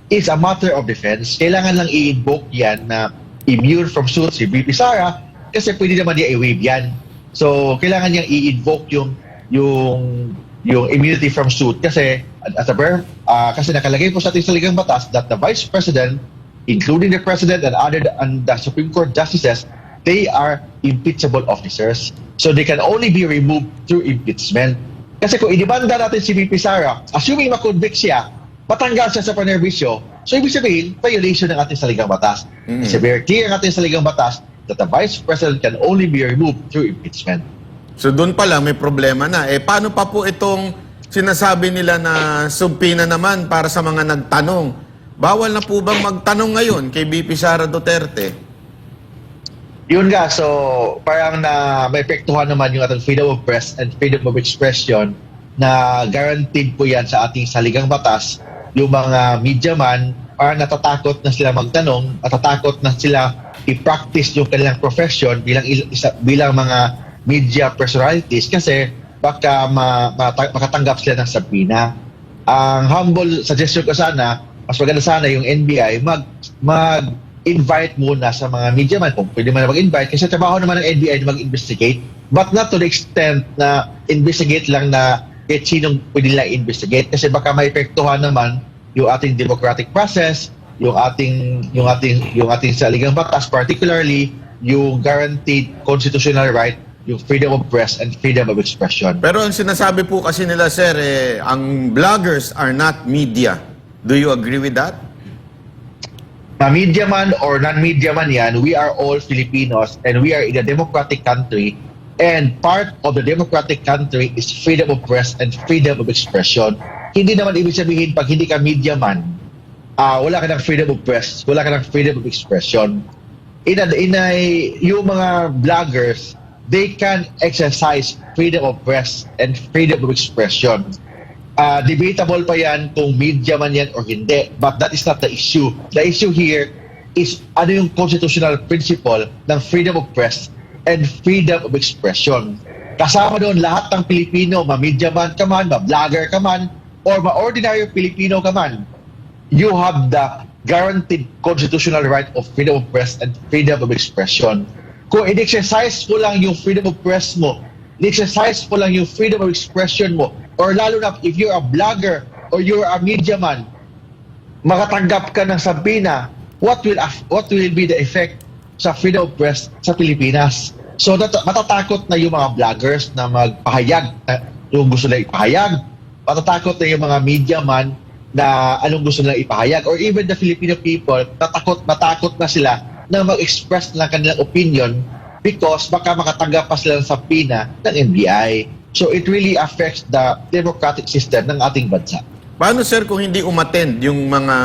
is a matter of defense. Kailangan lang i-invoke yan na immune from suit si VP Sara kasi pwede naman niya i-waive yan. So, kailangan niyang i-invoke yung immunity from suit kasi kasi nakalagay po sa ating saligang batas that the Vice President, including the President and the Supreme Court Justices, they are impeachable officers. So they can only be removed through impeachment. Kasi kung idemanda natin si VP Sara, assuming makonvict siya, matanggal siya sa panerbisyo, so ibig sabihin, violation ng ating saligang batas. Kasi very clear ang ating saligang batas that the Vice President can only be removed through impeachment. So doon pa lang may problema na. Paano pa po itong sinasabi nila na subpoena naman para sa mga nagtanong? Bawal na po bang magtanong ngayon kay VP Sara Duterte? Yun nga, so parang may epektuhan naman yung ating freedom of press and freedom of expression na guaranteed po yan sa ating saligang batas. Yung mga media man, parang natatakot na sila magtanong, natatakot na sila i-practice yung kanilang profession bilang mga media personalities kasi baka makatanggap sila ng subpoena. Ang humble suggestion ko sana, mas maganda sana yung NBI mag-invite muna sa mga media man kung pwede man na mag-invite kasi trabaho naman ng NBI na mag-investigate, but not to the extent na investigate lang na kahit sinong pwede lang investigate kasi baka may epektuhan naman yung ating democratic process, yung ating saligang batas, particularly yung guaranteed constitutional right, yung freedom of press and freedom of expression. Pero ang sinasabi po kasi nila, sir, ang bloggers are not media. Do you agree with that? Na media man or non-media man yan, we are all Filipinos and we are in a democratic country, and part of the democratic country is freedom of press and freedom of expression. Hindi naman ibig sabihin pag hindi ka media man, wala ka ng freedom of press, wala ka ng freedom of expression. Yung mga bloggers, they can exercise freedom of press and freedom of expression. Debatable pa yan kung media man yan or hindi, but that is not the issue. The issue here is ano yung constitutional principle ng freedom of press and freedom of expression. Kasama doon lahat ng Pilipino, ma-media man ka man, ma-blogger ka man, or ma-ordinary Pilipino ka man. You have the guaranteed constitutional right of freedom of press and freedom of expression. Kung in-exercise mo lang yung freedom of press mo exercise mo lang yung freedom of expression mo, or lalo na if you're a blogger or you're a media man, makatanggap ka ng sabina, what will be the effect sa freedom of press sa Pilipinas? So matatakot na yung mga vloggers na magpahayag yung gusto nila ipahayag. Matatakot na yung mga media man na anong gusto nila ipahayag, or even the Filipino people, matakot na sila na mag-express ng kanilang opinion because baka makatanggap pa sila ng sabina ng NBI. So it really affects the democratic system ng ating bansa. Paano, sir, kung hindi umattend yung mga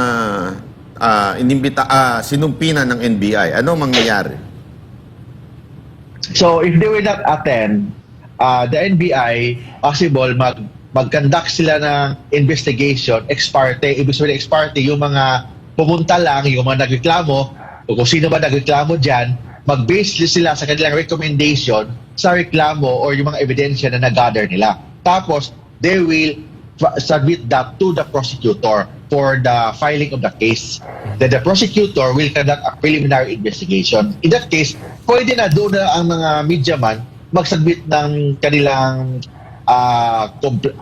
sinumpina ng NBI? Ano mangyayari? So if they will not attend, the NBI, possible mag-conduct sila ng investigation ex parte. Ibig sabihin ex parte, yung mga pumunta lang, yung mga nagreklamo, o kung sino ba nagreklamo dyan, mag-base sila sa kanilang recommendation sa reklamo or yung mga ebidensya na nag-gather nila. Tapos, they will submit that to the prosecutor for the filing of the case. Then the prosecutor will conduct a preliminary investigation. In that case, pwede na doon na ang mga media man mag-submit ng kanilang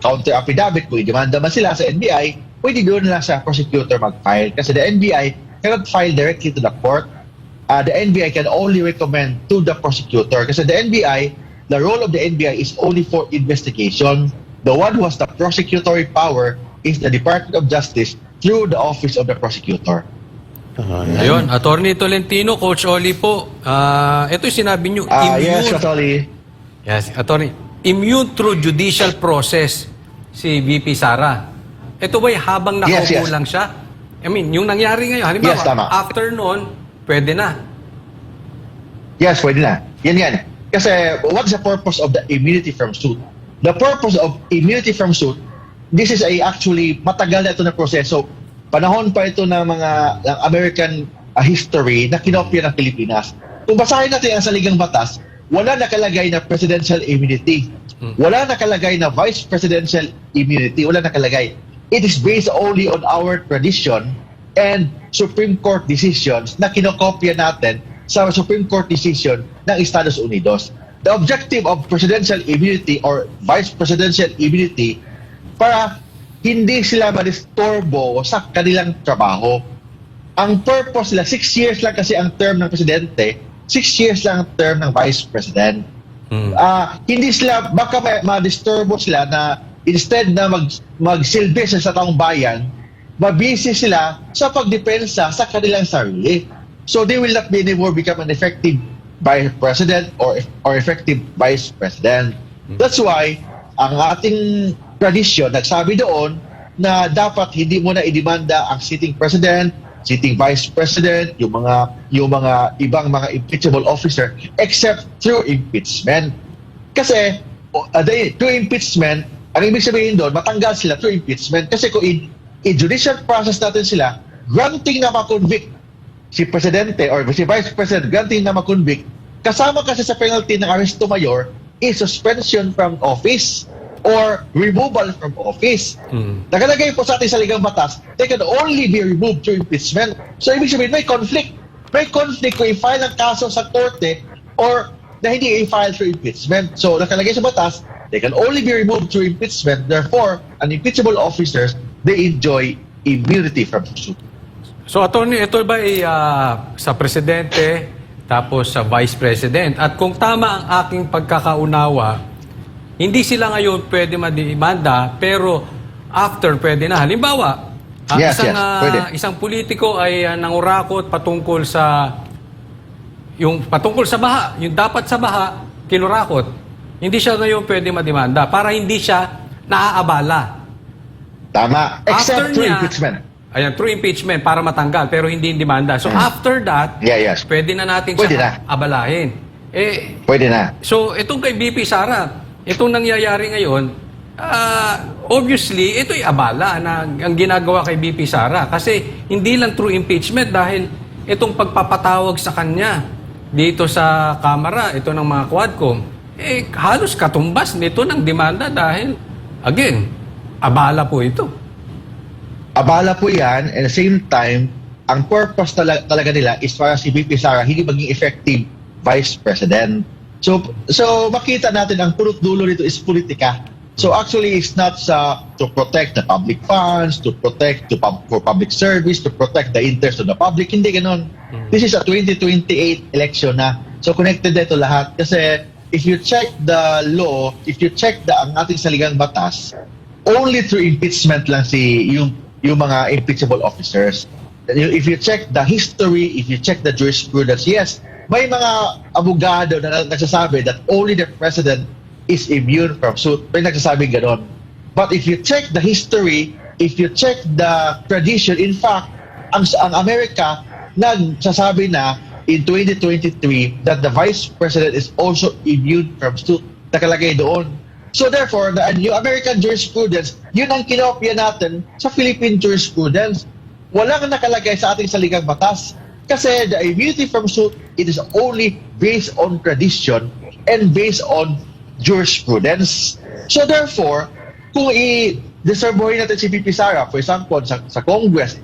counter affidavit. Kung i-demanda man sila sa NBI, pwede doon na sa prosecutor mag-file. Kasi the NBI cannot file directly to the court. The NBI can only recommend to the prosecutor. Kasi the NBI, the role of the NBI is only for investigation. The one who has the prosecutory power is the Department of Justice through the Office of the Prosecutor. Ayun, Attorney Tolentino, Coach Oli po. Ito yung sinabi nyo, Yes, Coach Oli. Yes, Attorney. Immune through judicial process si VP Sara. Ito ba'y habang nakaupo lang siya? I mean, yung nangyari ngayon, halimbawa, tama. after noon, pwede na. Yes, pwede na. Yan. Kasi what's the purpose of the immunity from suit? The purpose of immunity from suit, this is actually matagal na ito na proseso. Panahon pa ito ng mga American history na kinopya ng Pilipinas. Kung basahin natin ang saligang batas, wala nakalagay na presidential immunity. Wala nakalagay na vice presidential immunity. Wala nakalagay. It is based only on our tradition and Supreme Court decisions na kinokopya natin sa Supreme Court decision ng Estados Unidos. The objective of presidential immunity or vice presidential immunity para hindi sila madisturbo sa kanilang trabaho. Ang purpose nila, 6 years lang kasi ang term ng presidente, 6 years lang ang term ng vice president. Hindi sila, baka madisturbo sila na instead na magsilbi sa taong bayan, mabisi sila sa pagdepensa sa kanilang sarili. So they will not be anymore become an effective vice president or effective vice president. That's why ang ating tradisyon nagsabi doon na dapat hindi mo na idemanda ang sitting president, sitting vice president, yung mga ibang mga impeachable officer except through impeachment. Kasi through impeachment, ang ibig sabihin doon, matanggal sila through impeachment. Kasi kung i-judicial process natin sila, granting na ma-convict si Presidente or si Vice President, granting na ma-convict, kasama kasi sa penalty ng arresto mayor is suspension from office or removal from office. Nakalagay po sa ating saligang batas, they can only be removed through impeachment. So ibig sabihin, may conflict. May conflict kung i-file ang kaso sa korte or na hindi i-file through impeachment. So nakalagay sa batas, they can only be removed through impeachment. Therefore, unimpeachable officers, they enjoy immunity from suit. So, Attorney, ito ba ay sa Presidente tapos sa Vice President? At kung tama ang aking pagkakaunawa, hindi sila ngayon pwede madimanda, pero after pwede na. Halimbawa, isang politiko ay nangurakot patungkol sa baha, yung dapat sa baha, kinurakot. Hindi siya ngayon pwede madimanda para hindi siya naaabala. Tama. Except through impeachment. Ayan, through impeachment para matanggal pero hindi demanda. So after that, pwede na natin siya abalahin. Pwede na. So itong kay BP Sara, itong nangyayari ngayon, obviously, ito'y abala na ang ginagawa kay BP Sara. Kasi hindi lang through impeachment dahil itong pagpapatawag sa kanya dito sa Kamara, ito ng mga Quadcom, halos katumbas nito ng demanda dahil, again, abala po ito. Abala po yan, and at the same time, ang purpose talaga nila is para si VP Sara hindi maging effective vice president. So makita natin ang punot dulo nito is politika. So actually, it's not to protect the public funds, to protect for public service, to protect the interest of the public. Hindi ganon. This is a 2028 election na. So connected ito lahat. Kasi if you check the law, if you check ang ating saligang batas, only through impeachment lang yung mga impeachable officers. If you check the history, if you check the jurisprudence, yes, may mga abogado na nagsasabi that only the president is immune from suit. May nagsasabing ganon. But if you check the history, if you check the tradition, in fact, ang Amerika nagsasabi na in 2023 that the vice president is also immune from suit. Nakalagay doon. So therefore, the new American jurisprudence, yun ang kinopya natin sa Philippine jurisprudence. Walang nakalagay sa ating saligang batas. Kasi the immunity from suit, it is only based on tradition and based on jurisprudence. So therefore, kung i-deserbohin natin si VP Sara, for example, sa Congress,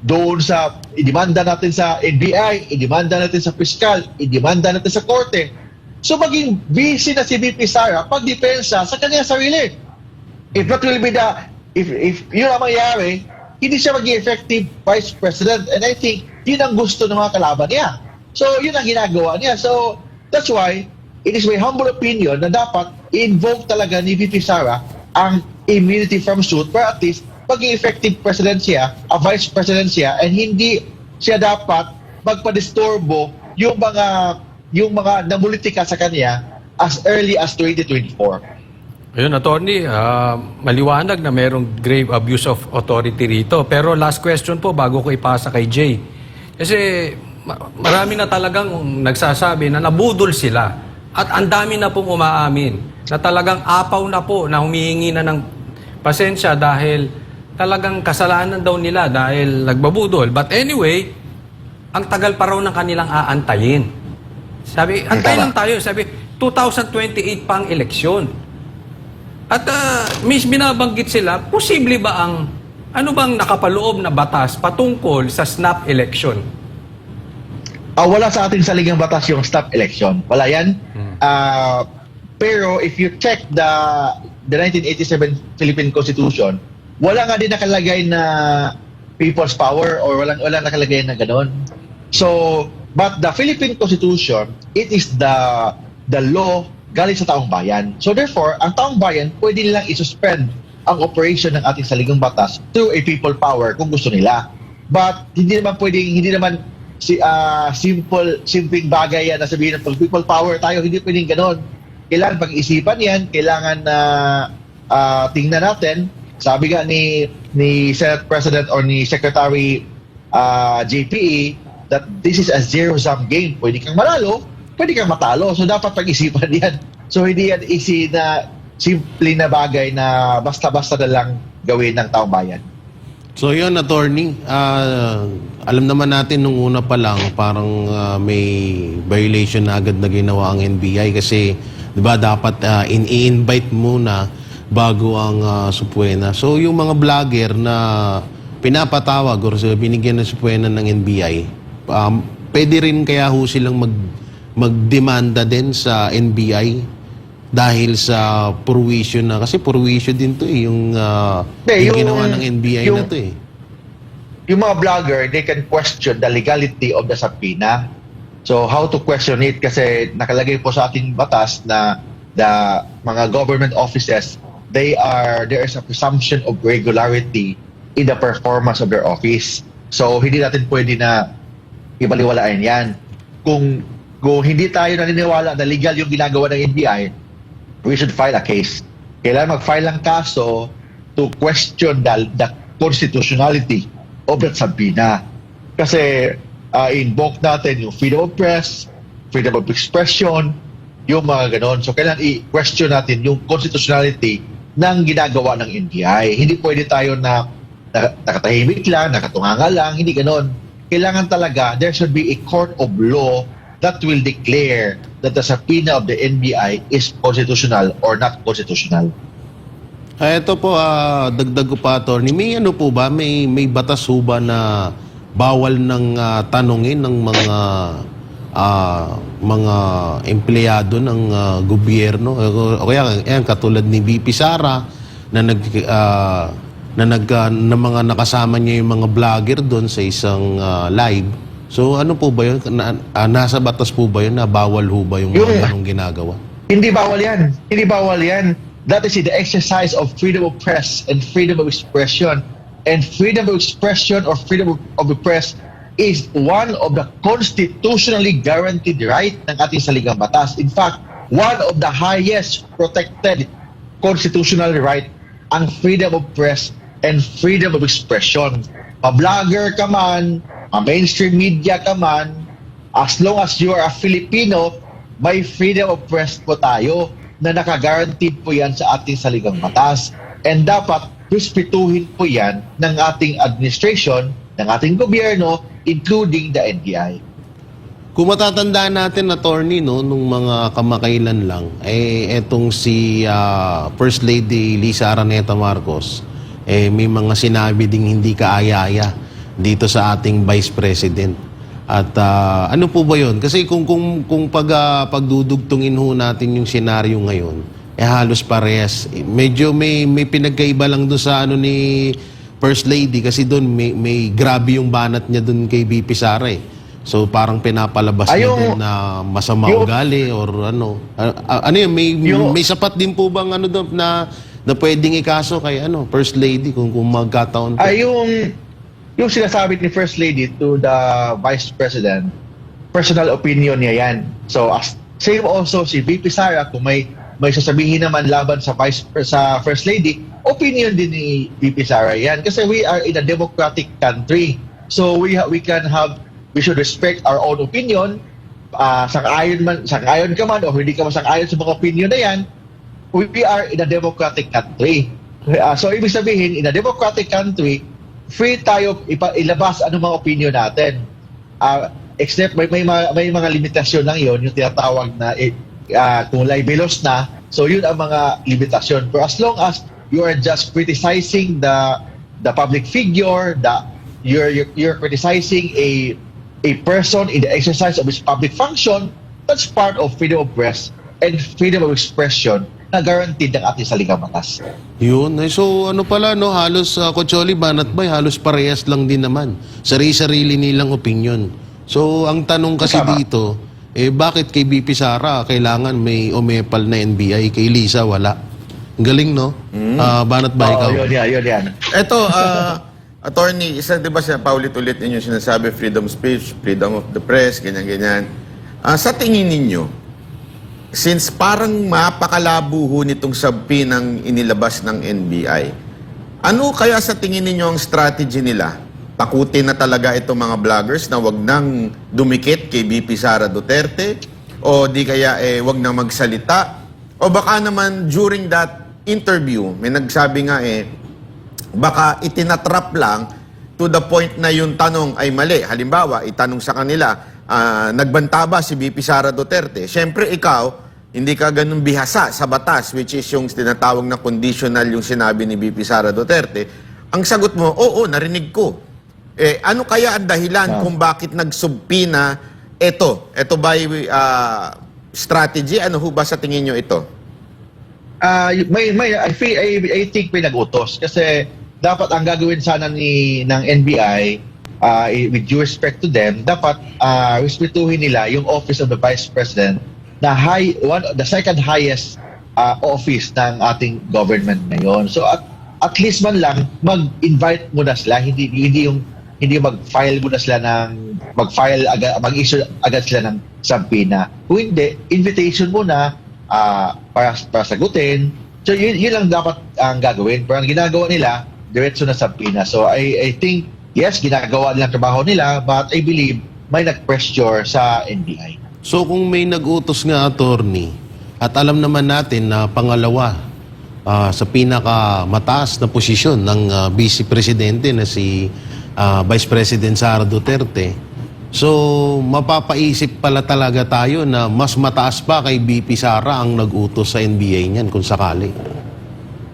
doon sa idemanda natin sa NBI, idemanda natin sa Piskal, idemanda natin sa Korte, so maging busy na si VP Sara pagdepensa sa kanyang sarili. If that will be if yun ang mangyari, hindi siya maging effective Vice President, and I think yun ang gusto ng mga kalaban niya. So yun ang ginagawa niya. So that's why it is my humble opinion na dapat invoke talaga ni VP Sara ang immunity from suit para at least maging effective president siya, a vice president siya, and hindi siya dapat magpadisturbo yung mga namulitika sa kanya as early as 2024. Ayun, attorney, maliwanag na merong grave abuse of authority rito. Pero last question po bago ko ipasa kay Jay. Kasi marami na talagang nagsasabi na nabudol sila. At ang dami na pong umaamin na talagang apaw na po na humihingi na ng pasensya dahil talagang kasalanan daw nila dahil nagbabudol. But anyway, ang tagal pa raw ng kanilang aantayin. Sabi, antayin lang tayo. Sabi, 2028 pa ang eleksyon. At binabanggit sila, posible ba ano bang nakapaloob na batas patungkol sa snap election? Wala sa ating saligang batas yung snap election. Wala yan. Pero if you check the 1987 Philippine Constitution, wala nga din nakalagay na people's power or wala nakalagay na gano'n. So, but the Philippine Constitution, it is the law galing sa taong bayan. So therefore, ang taong bayan pwede nilang isuspend ang operation ng ating saligang batas through a people power kung gusto nila. But hindi naman simpleng bagay yan na sabihin ng people power tayo, hindi pwedeng ganon. Kailangan pag-isipan yan, kailangan na tingnan natin. Sabi nga ni Senate President or ni Secretary JPE that this is a zero-sum game. Pwede kang manalo, pwede kang matalo. So dapat pag-isipan yan. So hindi yan easy na simple na bagay na basta-basta na lang gawin ng taong bayan. So yun, attorney, alam naman natin nung una pa lang parang may violation na agad na ginawa ang NBI kasi 'di ba dapat i-invite muna bago ang supwena. So yung mga vlogger na pinapatawag or binigyan ng supwena ng NBI, pwede rin kaya ho silang magdemanda din sa NBI dahil sa purwisyo na, kasi purwisyo din to yung ginawa ng NBI na to eh. Yung mga vlogger, they can question the legality of the subpoena. So how to question it, kasi nakalagay po sa ating batas na the mga government offices, there is a presumption of regularity in the performance of their office. So hindi natin pwede na ibaliwalain yan. Kung hindi tayo naniniwala na legal yung ginagawa ng NBI, we should file a case. Kailangan mag-file ng kaso to question the constitutionality of that subpoena. Kasi invoke natin yung freedom of press, freedom of expression, yung mga ganon. So kailangan i-question natin yung constitutionality ng ginagawa ng NBI. Hindi pwede tayo na nakatahimik lang, nakatunganga lang, hindi ganon. Kailangan talaga, there should be a court of law that will declare that the subpoena of the NBI is constitutional or not constitutional. Ito po, dagdag ko pa, attorney, may ano po ba, may batas ho ba na bawal ng tanungin ng mga mga empleyado ng gobyerno o kaya katulad ni VP Sara na na mga nakasama niya yung mga vlogger doon sa isang live. So ano po ba yun? Nasa batas po ba yun na bawal ho ba yung mga ganong ginagawa? Hindi bawal yan. Hindi bawal yan. That is the exercise of freedom of press and freedom of expression. And freedom of expression or freedom of the press is one of the constitutionally guaranteed right ng ating saligang batas. In fact, one of the highest protected constitutional right ang freedom of press and freedom of expression. Pa-vlogger ka man, mainstream media ka man, as long as you are a Filipino, may freedom of press po tayo na nakaguaranteed po yan sa ating saligang batas. And dapat respetuhin po yan ng ating administration, ng ating gobyerno, including the NBI. Kung matatandaan natin, attorney, no, nung mga kamakailan lang, etong si First Lady Lisa Araneta Marcos, may mga sinabi ding hindi kaaya-aya dito sa ating Vice President. At ano po ba yun? Kasi kung pagdudugtungin ho natin yung senaryo ngayon, halos parehas. Medyo may pinagkaiba lang doon sa ano ni First Lady kasi doon may grabe yung banat niya doon kay VP Sara eh. So parang pinapalabas niya doon na masama ugali or ano. Ano yun, may sapat din po bang ano doon na pwedeng ikaso kay First Lady kung magkataon po? Yung sinasabi ni First Lady to the Vice President, personal opinion niya yan. So same also si VP Sara, kung may sasabihin naman laban sa First Lady, opinion din ni VP Sara yan. Kasi we are in a democratic country. So we should respect our own opinion. Sang-ayon ka man o hindi ka man sang-ayon sa mga opinion na yan, we are in a democratic country. So ibig sabihin, in a democratic country, free tayo ilabas anong mga opinion natin. Except may mga limitasyon lang yon, yung tinatawag na kung libelous na, so yun ang mga limitasyon. But as long as you are just criticizing the public figure, you're criticizing a person in the exercise of his public function, that's part of freedom of press and freedom of expression na guaranteed ng ating saligang batas. Yun. So ano pala, no, halos Kocholi, Banat Bay, halos parehas lang din naman. Sarili-sarili nilang opinion. So ang tanong kasi dito, bakit kay VP Sara kailangan may umepal na NBI, kay Lisa wala? Galing, no? Banat Bay, ikaw? Yun yan. Ito, attorney, isa di ba siya paulit-ulit ninyo sinasabi freedom of speech, freedom of the press, ganyan-ganyan. Sa tingin ninyo, since parang mapakalabo ho nitong sabpinang inilabas ng NBI, ano kaya sa tingin ninyo ang strategy nila? Takutin na talaga itong mga vloggers na wag nang dumikit kay VP Sara Duterte? O di kaya wag nang magsalita? O baka naman during that interview, may nagsabi nga baka itinatrap lang to the point na yung tanong ay mali. Halimbawa, itanong sa kanila, nagbanta ba si VP Sara Duterte? Siyempre ikaw, hindi ka ganun bihasa sa batas, which is yung tinatawag na conditional yung sinabi ni VP Sara Duterte. Ang sagot mo, oo, narinig ko. Ano kaya ang dahilan kung bakit nagsubpina ito? Ito ba strategy? Ano ho ba sa tingin nyo ito? I think may nag-utos kasi dapat ang gagawin sana ng NBI, with due respect to them, dapat respetuhin nila yung office of the Vice President na the second highest office ng ating government ngayon. So at least man lang mag-invite muna sila, hindi mag-file muna sila mag-issue agad sila ng sabpina. Kung hindi, invitation muna para sagutin. So yun lang dapat ang gagawin. Pero ang ginagawa nila, diretso na sabpina. So I think, yes, ginagawa nilang trabaho nila, but I believe may nag-pressure sa NBI. So kung may nag-utos nga, attorney, at alam naman natin na pangalawa sa pinakamataas na posisyon ng Vice Presidente na si Vice President Sara Duterte, so mapapaisip pala talaga tayo na mas mataas pa kay VP Sara ang nag-utos sa NBI niyan kung sakali.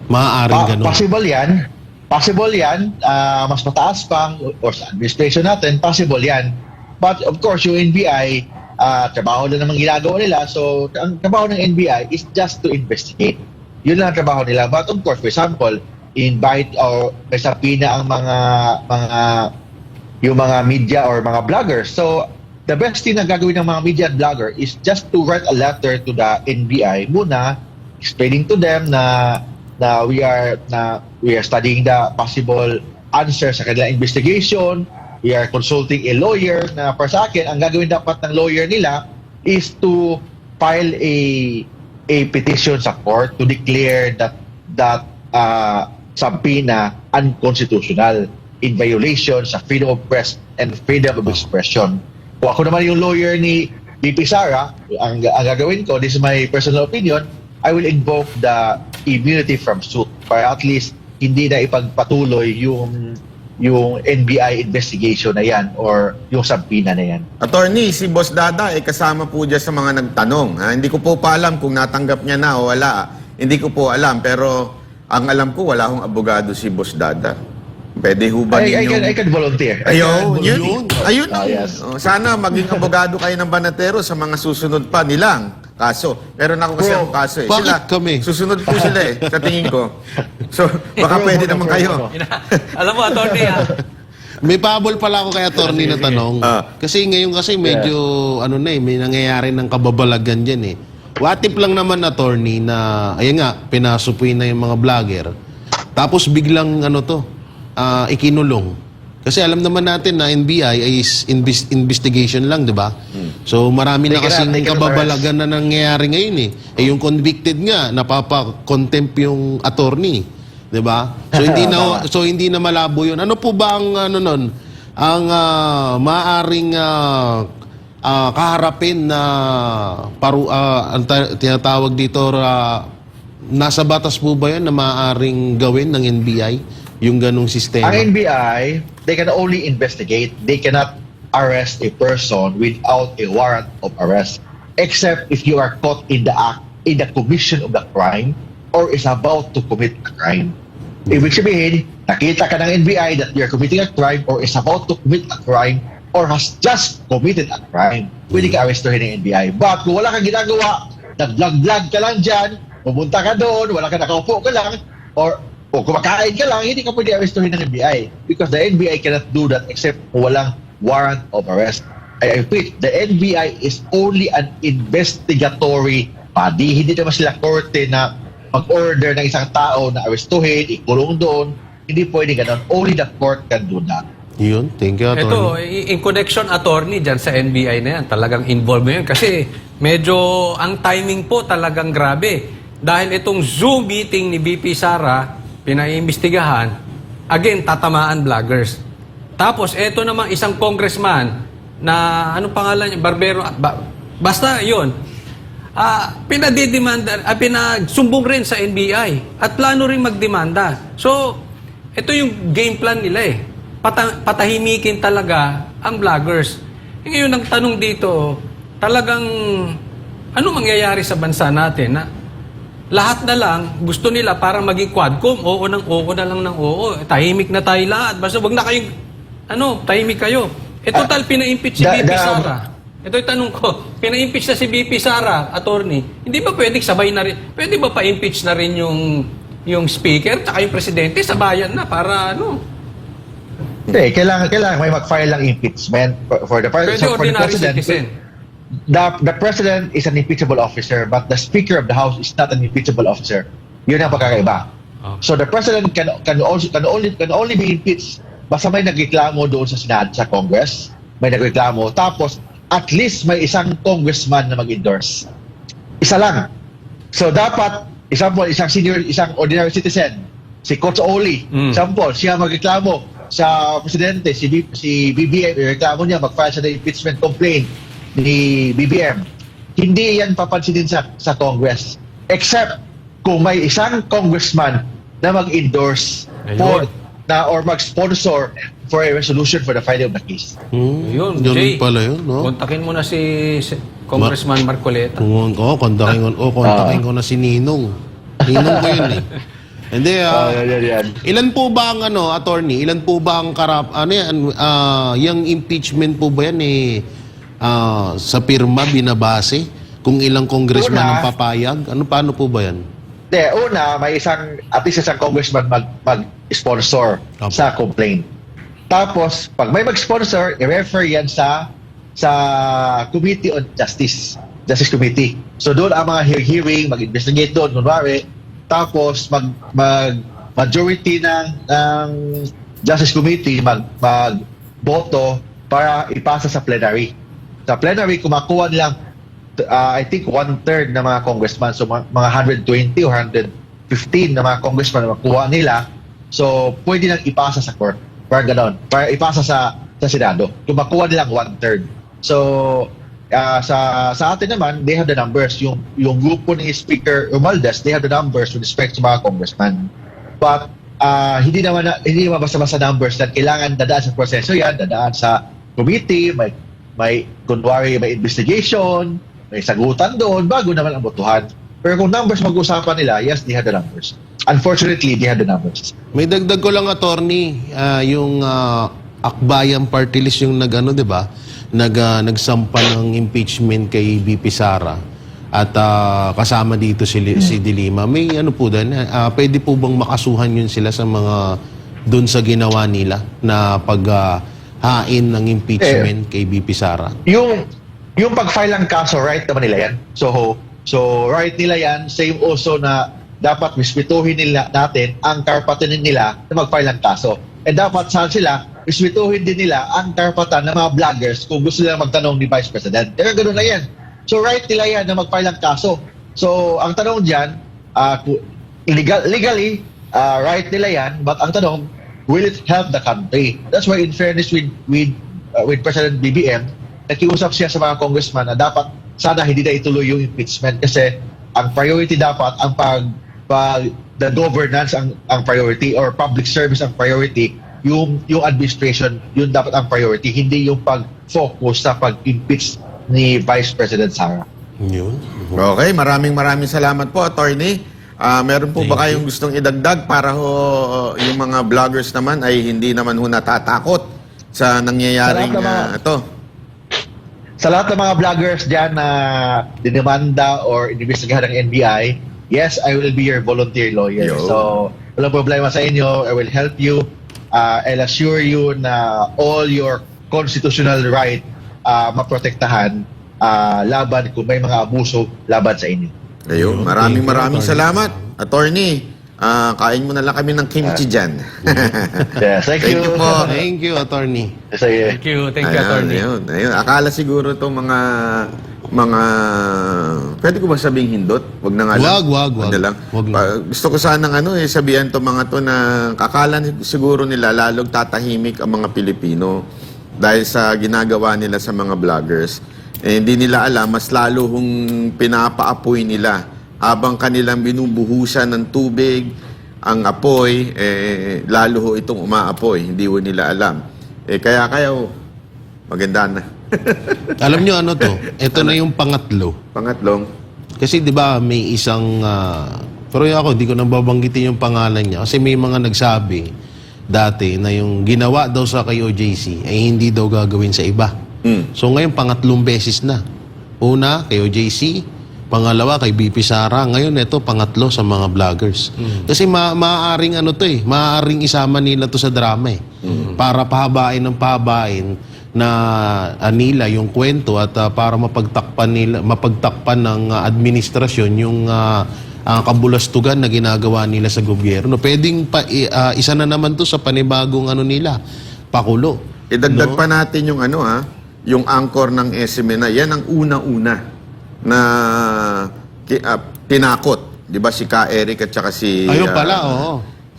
Maaaring ganun. Possible yan. Mas mataas pa or sa administration natin, possible yan. But of course, yung NBI, trabaho lang namang ginagawa nila. So, ang trabaho ng NBI is just to investigate. Yun lang ang trabaho nila. But of course, for example, invite or may sapina ang yung mga media or mga vloggers. So, the best thing na gagawin ng mga media and vlogger is just to write a letter to the NBI muna, explaining to them na we are studying the possible answer sa kanilang investigation. We are consulting a lawyer na para sa akin, ang gagawin dapat ng lawyer nila is to file a petition sa court to declare that subpoena unconstitutional in violation sa freedom of press and freedom of expression. Kung ako naman yung lawyer ni VP Sara, ang gagawin ko, this is my personal opinion, I will invoke the immunity from suit para at least hindi na ipagpatuloy yung NBI investigation na yan or yung subpoena na yan. Attorney, si Boss Dada kasama po dyan sa mga nagtanong. Hindi ko po pa alam kung natanggap niya na o wala. Hindi ko po alam, pero ang alam ko wala akong abogado si Boss Dada. Pwede ho ba ninyo? I can volunteer. Ayun. Ayun. Yes. Sana maging abogado kayo ng Banatero sa mga susunod pa nilang kaso. Meron ako kasi ang kaso eh. Bakit kami? Susunod po sila sa tingin ko. So, baka pwede naman kayo. Alam mo, attorney, May pabol pala ako kay attorney na tanong. Kasi ngayon medyo may nangyayari ng kababalagan diyan eh. What if lang naman attorney na ayun nga pinasupuin na yung mga vlogger. Tapos biglang ikinulong. Kasi alam naman natin na NBI is investigation lang, di ba? So marami na kasing kababalagan na nangyayari ngayon eh. Yung convicted nga, napapa-contempt yung attorney, di ba? So hindi na malabo 'yun. Ano po ba ang ang maaring kaharapin na tinatawag dito nasa batas po ba 'yan na maaring gawin ng NBI? Yung ganong sistema. Ang NBI, they can only investigate. They cannot arrest a person without a warrant of arrest, except if you are caught in the act, in the commission of the crime, or is about to commit a crime. Ibig sabihin, nakita ka ng NBI that you are committing a crime or is about to commit a crime or has just committed a crime, pwede ka arrestuhin ng NBI. But kung wala kang ginagawa, nag-vlog ka lang dyan, pumunta ka doon, wala ka nakaupo ka lang, or kumakain ka lang, hindi ka pwede arrestuhin ng NBI because the NBI cannot do that except walang warrant of arrest. I repeat, the NBI is only an investigatory body. Hindi naman sila korte na mag-order ng isang tao na arrestuhin, ikulong doon. Hindi pwede ganun. Only the court can do that. Yun, thank you, attorney. Ito, in connection attorney dyan sa NBI na yan, talagang involved mo yun. Kasi medyo ang timing po talagang grabe. Dahil itong Zoom meeting ni BP Sara, pinaimbestigahan, again, tatamaan vloggers. Tapos, eto namang isang congressman na, anong pangalan niya? Barbero, basta yun. Pinagsumbong rin sa NBI at plano rin magdemanda. So, ito yung game plan nila eh. Patahimikin talaga ang vloggers. Ngayon, ang tanong dito, talagang, ano mangyayari sa bansa natin na lahat na lang, gusto nila para maging quadcom, oo na lang ng oo. Tahimik na tayo lahat. Basta wag na kayong, tahimik kayo. Total, pina-impeach si BP Sara. Ito yung tanong ko. Pina-impeach na si BP Sara, attorney. Hindi ba pwedeng sabay na rin? Pwede ba pa-impeach na rin yung speaker at yung presidente? Sabayan na para Hindi, kailangan may mag-file ng impeachment for the ordinary president. citizen. The president is an impeachable officer, but the Speaker of the House is not an impeachable officer. Yun ang pagkakaiba. So the president can only be impeached basta may nagreklamo doon sa Senado, sa Congress, may nagreklamo. Tapos at least may isang congressman na mag-endorse. Isa lang. So dapat, example, isang ordinary citizen, si Coach Oli, example, siya magreklamo sa presidente, si BBM, reklamo niya, mag-file siya ng impeachment complaint ni BBM. Hindi yan papansinin sa Congress. Except kung may isang congressman na mag-endorse or mag-sponsor for a resolution for the filing of the case. Yun, Jay. Pala yun, no? Kontakin mo na si Congressman Marcoleta. Kontakin ko na si Ninong. Ninong ko yun eh. Hindi, ilan po ba ang attorney? Ilan po ba ang yung impeachment po ba yan sa pirma binabase kung ilang congressman Una, ang papayag? Paano po ba yan? Una, may at least isang congressman mag-sponsor sa complaint. Tapos, pag may mag-sponsor, i-refer yan sa Committee on Justice Committee. So doon ang mga hearing, mag-investigate doon, kunwari. Tapos, majority ng Justice Committee mag-boto para ipasa sa plenary. Sa plenary, kumakuha nilang I think 1/3 na mga congressman, so mga 120 or 115 na mga congressman na makuha nila, so pwede nang ipasa sa court, para ganon, para ipasa sa Senado, kung makuha nilang 1/3. So sa atin naman, they have the numbers, yung grupo ni Speaker Romualdez, they have the numbers with respect to mga congressman, but hindi naman basta-basta numbers na kailangan dadaan sa proseso yan, dadaan sa committee, may kunwari may investigation, may sagutan doon bago naman ang botohan. Pero kung numbers mag-usapan nila, yes, they had the numbers. Unfortunately, they had the numbers. May dagdag ko lang, attorney, yung Akbayan Party List yung di ba? Nagsampa ng impeachment kay BP Sara at kasama dito si De Lima. May po doon, pwede po bang makasuhan yun sila sa mga doon sa ginawa nila na hain ng impeachment kay BP Sara? Yung pag-file ng kaso, right naman nila yan. So right nila yan. Same also na dapat respetuhin natin ang karapatan nila na mag-file ng kaso. And dapat saan sila, respetuhin din nila ang karapatan ng mga vloggers kung gusto nila magtanong ni Vice President. Kaya ganoon na yan. So right nila yan na mag-file ng kaso. So ang tanong dyan, legally, right nila yan, but ang tanong, will it help the country? That's why in fairness with President BBM, nakiusap siya sa mga congressman na dapat sana hindi na ituloy yung impeachment kasi ang priority dapat ang the governance ang priority or public service ang priority, yung administration yun dapat ang priority, hindi yung pag-focus sa pag-impeach ni Vice President Sara. Yun. Okay, maraming salamat po, attorney. Meron po ba kayong gustong idagdag para yung mga vloggers naman ay hindi naman natatakot sa nangyayaring ito? Sa lahat ng mga vloggers dyan na dinimanda or inimbestigahan ng NBI, yes, I will be your volunteer lawyer. So, walang problema sa inyo. I will help you. I'll assure you na all your constitutional right maprotektahan laban kung may mga abuso laban sa inyo. Ayun, maraming salamat, attorney. Kain mo na lang kami ng kimchi dyan. Yes, thank you po. Thank you, attorney. Thank you, attorney. Ayun. Akala siguro itong mga pwede ko ba sabing hindot? Wag na nga lang. Wag. Gusto ko sanang sabihan to mga to na akala siguro nila lalong tatahimik ang mga Pilipino dahil sa ginagawa nila sa mga vloggers. Hindi nila alam, mas lalo hong pinapaapoy nila habang kanilang binubuhusan ng tubig, ang apoy, lalo ho itong umaapoy. Hindi ho nila alam. Kaya maganda na. Alam nyo to? Ito na yung pangatlong. Kasi di ba may isang, pero ako hindi ko nang babanggitin yung pangalan niya kasi may mga nagsabi dati na yung ginawa daw sa kay OJC ay hindi daw gagawin sa iba. So ngayon pangatlong beses na. Una kay OJC, pangalawa kay BP Sara, ngayon ito pangatlo sa mga vloggers. Kasi maaaring maaaring isama nila to sa drama para pahabain na nila yung kwento at para mapagtakpan ng administrasyon yung kabulastugan na ginagawa nila sa gobyerno. Pwedeng isa na naman to sa panibagong pakulo. Idagdag pa natin yung yung anchor ng SME na yan ang una-una na tinakot, 'di ba, si Ka Eric at saka si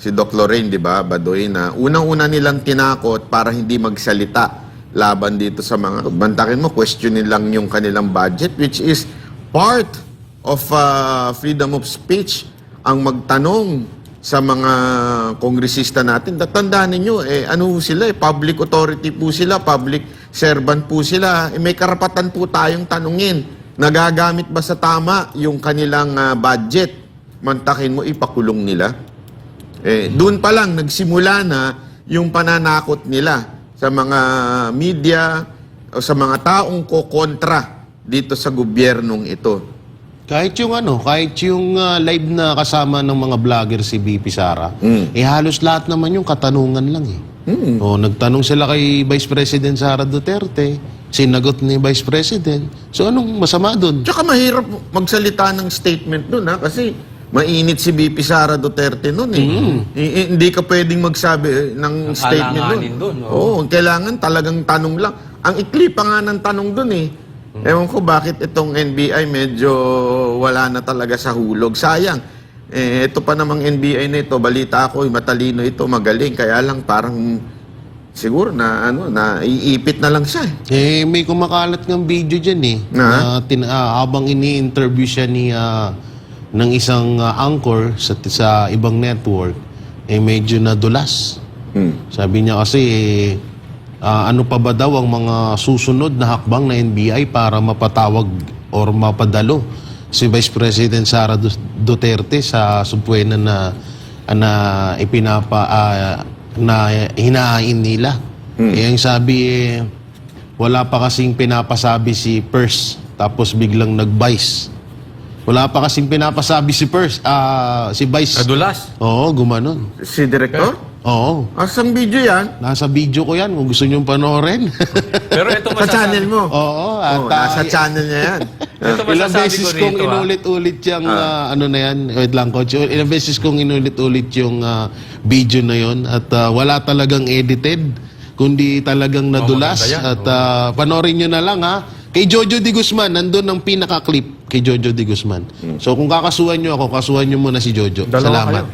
si Doc Lorraine, 'di ba, Badoy, na unang-una nilang tinakot para hindi magsalita laban dito sa mga bantakin mo, questionin lang yung kanilang budget, which is part of freedom of speech ang magtanong sa mga kongresista natin. Tandaan ninyo, sila, public authority po sila, public servant po sila, may karapatan po tayong tanungin. Nagagamit ba sa tama yung kanilang budget? Mantakin mo, ipakulong nila. Doon pa lang, nagsimula na yung pananakot nila sa mga media, o sa mga taong kokontra dito sa gobyernong ito? Kahit yung live na kasama ng mga vlogger si BP Sara, halos lahat naman yung katanungan lang eh. O, nagtanong sila kay Vice President Sara Duterte, sinagot ni Vice President. So anong masama doon? Tsaka mahirap magsalita ng statement doon ha, kasi mainit si BP Sara Duterte noon eh. Hindi ka pwedeng magsabi ng statement doon. Oo, kailangan talagang tanong lang. Ang ikli pa nga ng tanong doon eh. Ewan ko bakit itong NBI medyo wala na talaga sa hulog. Sayang. Ito pa namang NBI na ito, balita ako, matalino ito, magaling. Kaya lang parang siguro na iipit na lang siya. May kumakalat ng video dyan eh. Habang ini-interview siya ng isang anchor sa ibang network, medyo nadulas. Sabi niya kasi, ano pa ba daw ang mga susunod na hakbang na NBI para mapatawag or mapadalo si Vice President Sara Duterte sa subpuena na hinahain nila. Ang sabi wala pa kasing pinapasabi si Pers, tapos biglang nag-vice. Wala pa kasing pinapasabi si Pers, si Vice. Adulas? Oo, gumanon. Si Director? Oo. Asang video yan? Nasa video ko yan, kung gusto nyo panoorin. Pero ito Sa channel mo? Oo. Nasa channel niya yan. Ilang beses kong inulit-ulit yung wait lang coach, ilang beses kong inulit-ulit yung video na yon at wala talagang edited, kundi talagang nadulas. At panoorin nyo na lang ha. Kay Jojo de Guzman, nandun ang pinaka-clip kay Jojo de Guzman. So kung kakasuhan nyo ako, kasuhan nyo muna si Jojo. Salamat.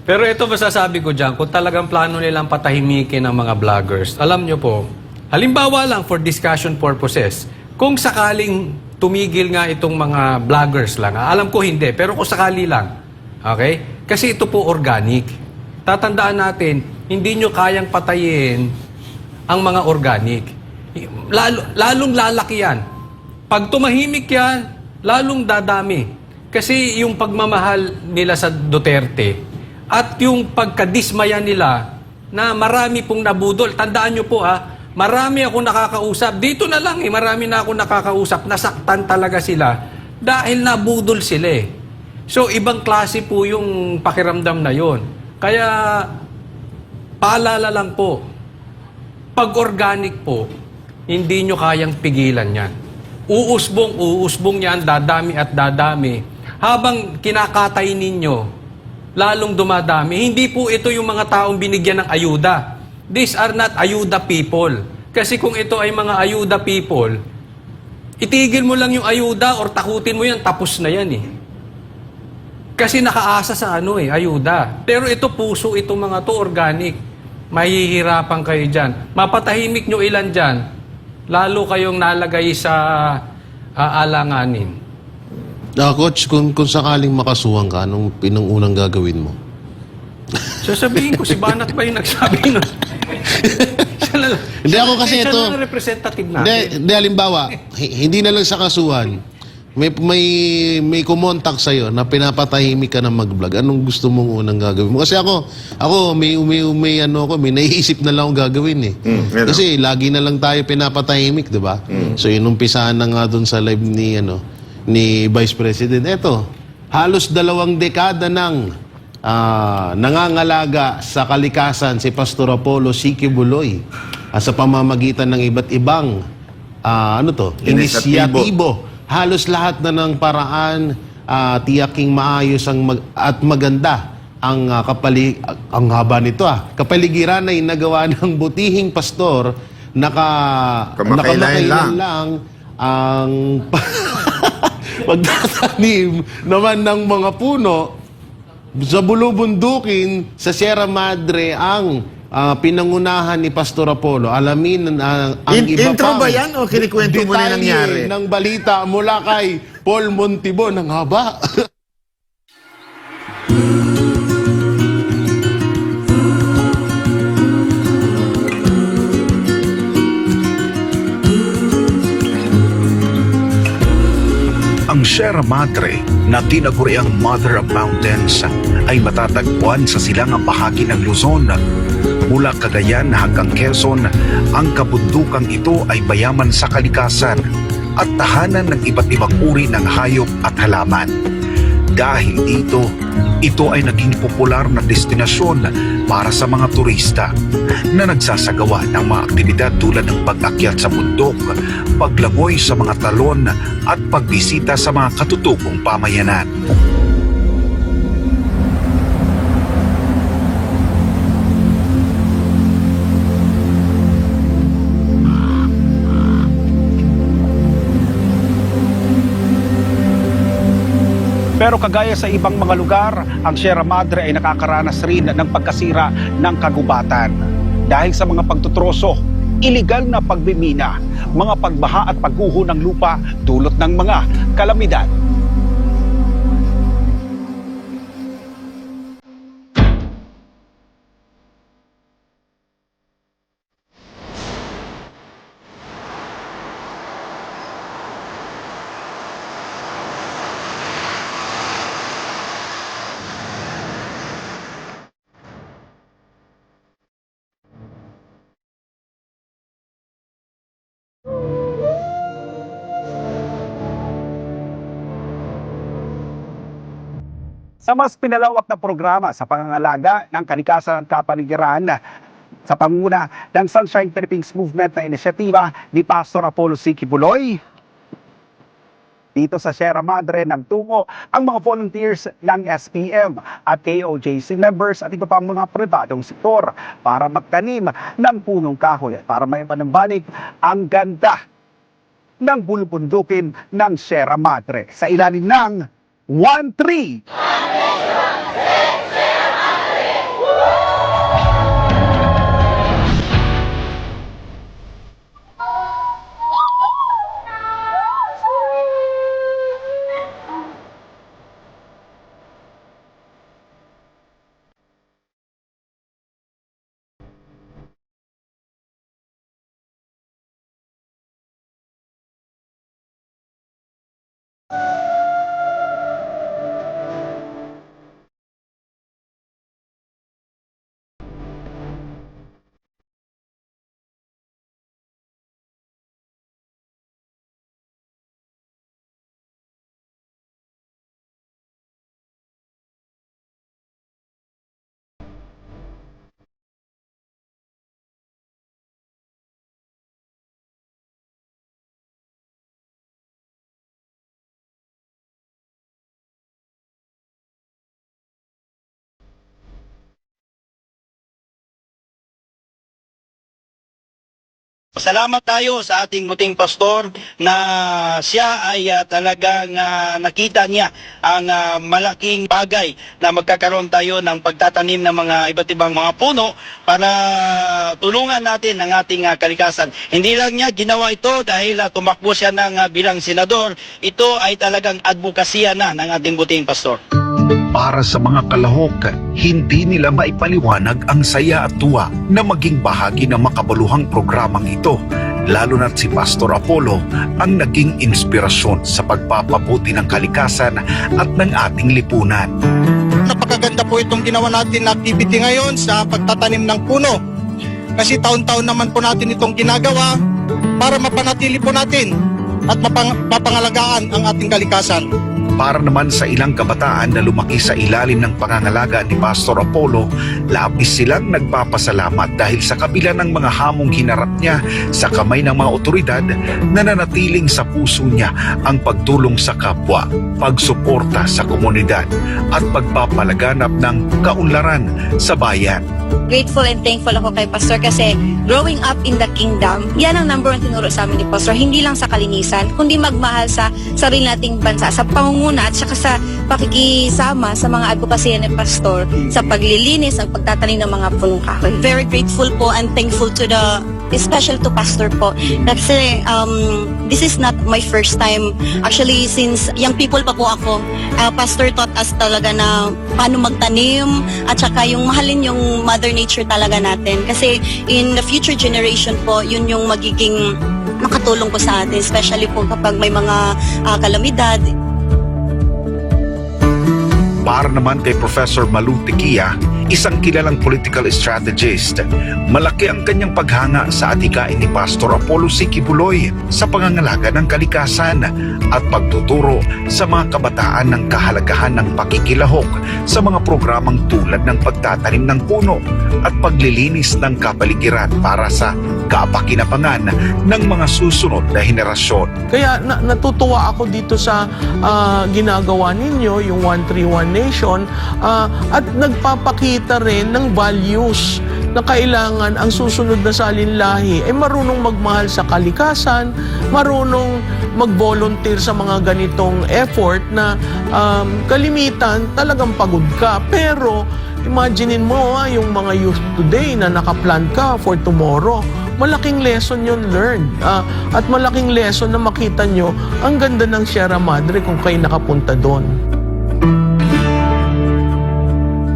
Pero ito masasabi ko dyan, kung talagang plano nilang patahimikin ang mga vloggers, alam nyo po, halimbawa lang for discussion purposes, kung sakaling tumigil nga itong mga vloggers lang, alam ko hindi, pero kung sakali lang, okay? Kasi ito po organic. Tatandaan natin, hindi nyo kayang patayin ang mga organic. Lalong lalaki yan. Pag tumahimik yan, lalong dadami. Kasi yung pagmamahal nila sa Duterte, at yung pagkadismaya nila na marami pong nabudol. Tandaan nyo po marami akong nakakausap. Dito na lang marami na akong nakakausap. Nasaktan talaga sila dahil nabudol sila eh. So ibang klase po yung pakiramdam na yon. Kaya paalala lang po, pag organic po, hindi nyo kayang pigilan yan. Uusbong yan, dadami at dadami. Habang kinakatay ninyo, lalong dumadami. Hindi po ito yung mga taong binigyan ng ayuda. These are not ayuda people. Kasi kung ito ay mga ayuda people, itigil mo lang yung ayuda or takutin mo yan, tapos na yan eh. Kasi nakaasa sa ayuda. Pero ito puso, itong mga to organic. Mahihirapan kayo dyan. Mapatahimik nyo ilan dyan, lalo kayong nalagay sa alanganin. Coach, kung sakaling makasuhan ka, anong pinangunang gagawin mo? Sasabihin ko, si Banat ba yung nagsabi nun? Hindi ako kasi ito. Siya na representative natin. Hindi, halimbawa, hindi na lang sa kasuhan. May kumontak sa'yo na pinapatahimik ka na mag-vlog. Anong gusto mong unang gagawin mo? Kasi ako may naiisip na lang akong gagawin eh. Kasi lagi na lang tayo pinapatahimik, di ba? So inumpisahan na nga dun sa live ni Vice President. Eto, halos 2 dekada nang nangangalaga sa kalikasan si Pastor Apollo Siki Buloy sa pamamagitan ng iba't ibang inisyatibo. Halos lahat na ng paraan tiyaking maayos at maganda ang haba nito kapaligiran ay nagawa ng butihing pastor nakamakailan lang ang pagtatanim naman ng mga puno sa bulubundukin sa Sierra Madre ang pinangunahan ni Pastor Apollo. Alamin ang iba intro pang ba yan o kinikwento mo na nangyari? ng balita mula kay Paul Montibon. Ang haba. Ang Sierra Madre na tinaguriang Mother of Mountains ay matatagpuan sa silangang bahagi ng Luzon Mula Cagayan hanggang Quezon, ang kabundukang ito ay bayaman sa kalikasan at tahanan ng iba't ibang uri ng hayop at halaman. Dahil dito, ito ay naging popular na destinasyon para sa mga turista na nagsasagawa ng mga aktibidad tulad ng pag-akyat sa bundok, paglangoy sa mga talon at pagbisita sa mga katutubong pamayanan. Pero kagaya sa ibang mga lugar, ang Sierra Madre ay nakakaranas rin ng pagkasira ng kagubatan. Dahil sa mga pagtutroso, iligal na pagbimina, mga pagbaha at pagguho ng lupa dulot ng mga kalamidad. Sa mas pinalawak na programa sa pangangalaga ng kalikasan at kapaligiran sa panguna ng Sunshine Philippines Movement na inisyatiba ni Pastor Apollo C. Kibuloy, dito sa Sierra Madre nagtungo ang mga volunteers ng SPM at KOJC members at iba pang mga pribadong sektor para magtanim ng punong kahoy at para may panambalik ang ganda ng bulubundukin ng Sierra Madre sa ilalim ng 1-3. Salamat tayo sa ating buting pastor na siya ay talagang nakita niya ang malaking bagay na magkakaroon tayo ng pagtatanim ng mga iba't ibang mga puno para tulungan natin ang ating kalikasan. Hindi lang niya ginawa ito dahil tumakbo siya ng bilang senador. Ito ay talagang advokasya na ng ating buting pastor. Para sa mga kalahok, hindi nila maipaliwanag ang saya at tuwa na maging bahagi ng makabaluhang programang ito, lalo na't si Pastor Apollo ang naging inspirasyon sa pagpapabuti ng kalikasan at ng ating lipunan. Napakaganda po itong ginawa natin na activity ngayon sa pagtatanim ng puno. Kasi taon-taon naman po natin itong ginagawa para mapanatili po natin at mapangalagaan ang ating kalikasan. Para naman sa ilang kabataan na lumaki sa ilalim ng pangangalaga ni Pastor Apollo, labis silang nagpapasalamat dahil sa kabila ng mga hamong hinarap niya sa kamay ng mga otoridad, nananatiling sa puso niya ang pagtulong sa kapwa, pagsuporta sa komunidad at pagpapalaganap ng kaunlaran sa bayan. Grateful and thankful ako kay Pastor kasi growing up in the kingdom, yan ang number 1 tinuro sa amin ni Pastor. Hindi lang sa kalinisan, kundi magmahal sa sarili nating bansa, sa pangunguna at saka sa pakikisama sa mga advokasya ni Pastor sa paglilinis at pagtatanim ng mga punong kahoy. Very grateful po and thankful to the, especially to Pastor po. Kasi this is not my first time. Actually, since young people pa po ako, Pastor taught us talaga na paano magtanim at saka yung mahalin yung Mother Nature talaga natin. Kasi in the future generation po, yun yung magiging makatulong po sa atin, especially po kapag may mga kalamidad. Para naman kay Professor Malu Tequia, isang kilalang political strategist. Malaki ang kanyang paghanga sa adhikain ni Pastor Apollo C. Kibuloy sa pangangalaga ng kalikasan at pagtuturo sa mga kabataan ng kahalagahan ng pakikilahok sa mga programang tulad ng pagtatanim ng puno at paglilinis ng kapaligiran para sa kapakinabangan ng mga susunod na henerasyon. Kaya natutuwa ako dito sa ginagawa ninyo, yung 131 Nation, at nagpapakita rin ng values na kailangan ang susunod na salinlahi ay marunong magmahal sa kalikasan, marunong mag-volunteer sa mga ganitong effort na kalimitan talagang pagod ka. Pero imaginein mo yung mga youth today na nakaplan ka for tomorrow. Malaking lesson yun learned. At malaking lesson na makita nyo ang ganda ng Sierra Madre kung kayo nakapunta doon.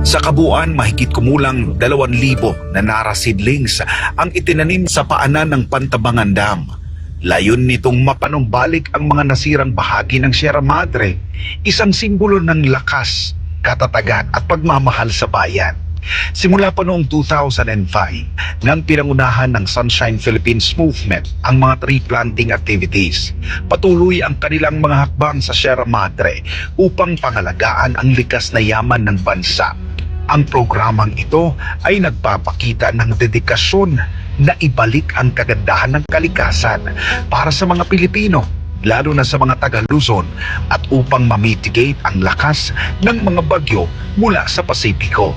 Sa kabuuan, mahigit kumulang 2,000 na Nara seedlings ang itinanim sa paanan ng Pantabangan Dam. Layon nitong mapanumbalik ang mga nasirang bahagi ng Sierra Madre, isang simbolo ng lakas, katatagan at pagmamahal sa bayan. Simula pa noong 2005, nang pinangunahan ng Sunshine Philippines Movement ang mga tree planting activities, patuloy ang kanilang mga hakbang sa Sierra Madre upang pangalagaan ang likas na yaman ng bansa. Ang programang ito ay nagpapakita ng dedikasyon na ibalik ang kagandahan ng kalikasan para sa mga Pilipino, lalo na sa mga taga-Luzon, at upang mamitigate ang lakas ng mga bagyo mula sa Pasipiko.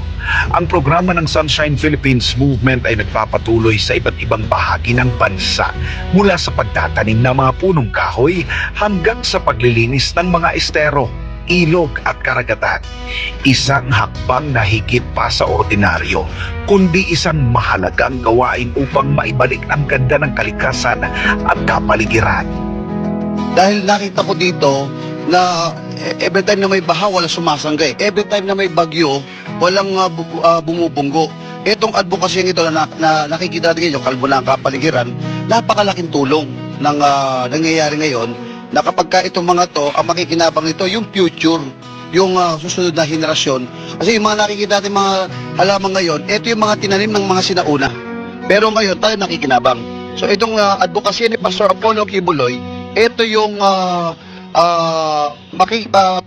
Ang programa ng Sunshine Philippines Movement ay nagpapatuloy sa iba't ibang bahagi ng bansa, mula sa pagtatanim ng mga punong kahoy hanggang sa paglilinis ng mga estero, ilog at karagatan. Isang hakbang na higit pa sa ordinaryo, kundi isang mahalagang gawain upang maibalik ang ganda ng kalikasan at kapaligiran. Dahil nakita ko dito na every time na may baha, walang sumasangga. Every time na may bagyo, walang bumubunggo. Itong advocacy ito na nakikita natin ngayon, kalbo na ang kapaligiran, napakalaking tulong ng nangyayari ngayon na kapag ka itong mga to, ang makikinabang nito, yung future, yung susunod na henerasyon. Kasi yung mga nakikita natin mga halaman ngayon, ito yung mga tinanim ng mga sinauna. Pero ngayon, tayo nakikinabang. So itong advocacy ni Pastor Apollo Kibuloy, ito yung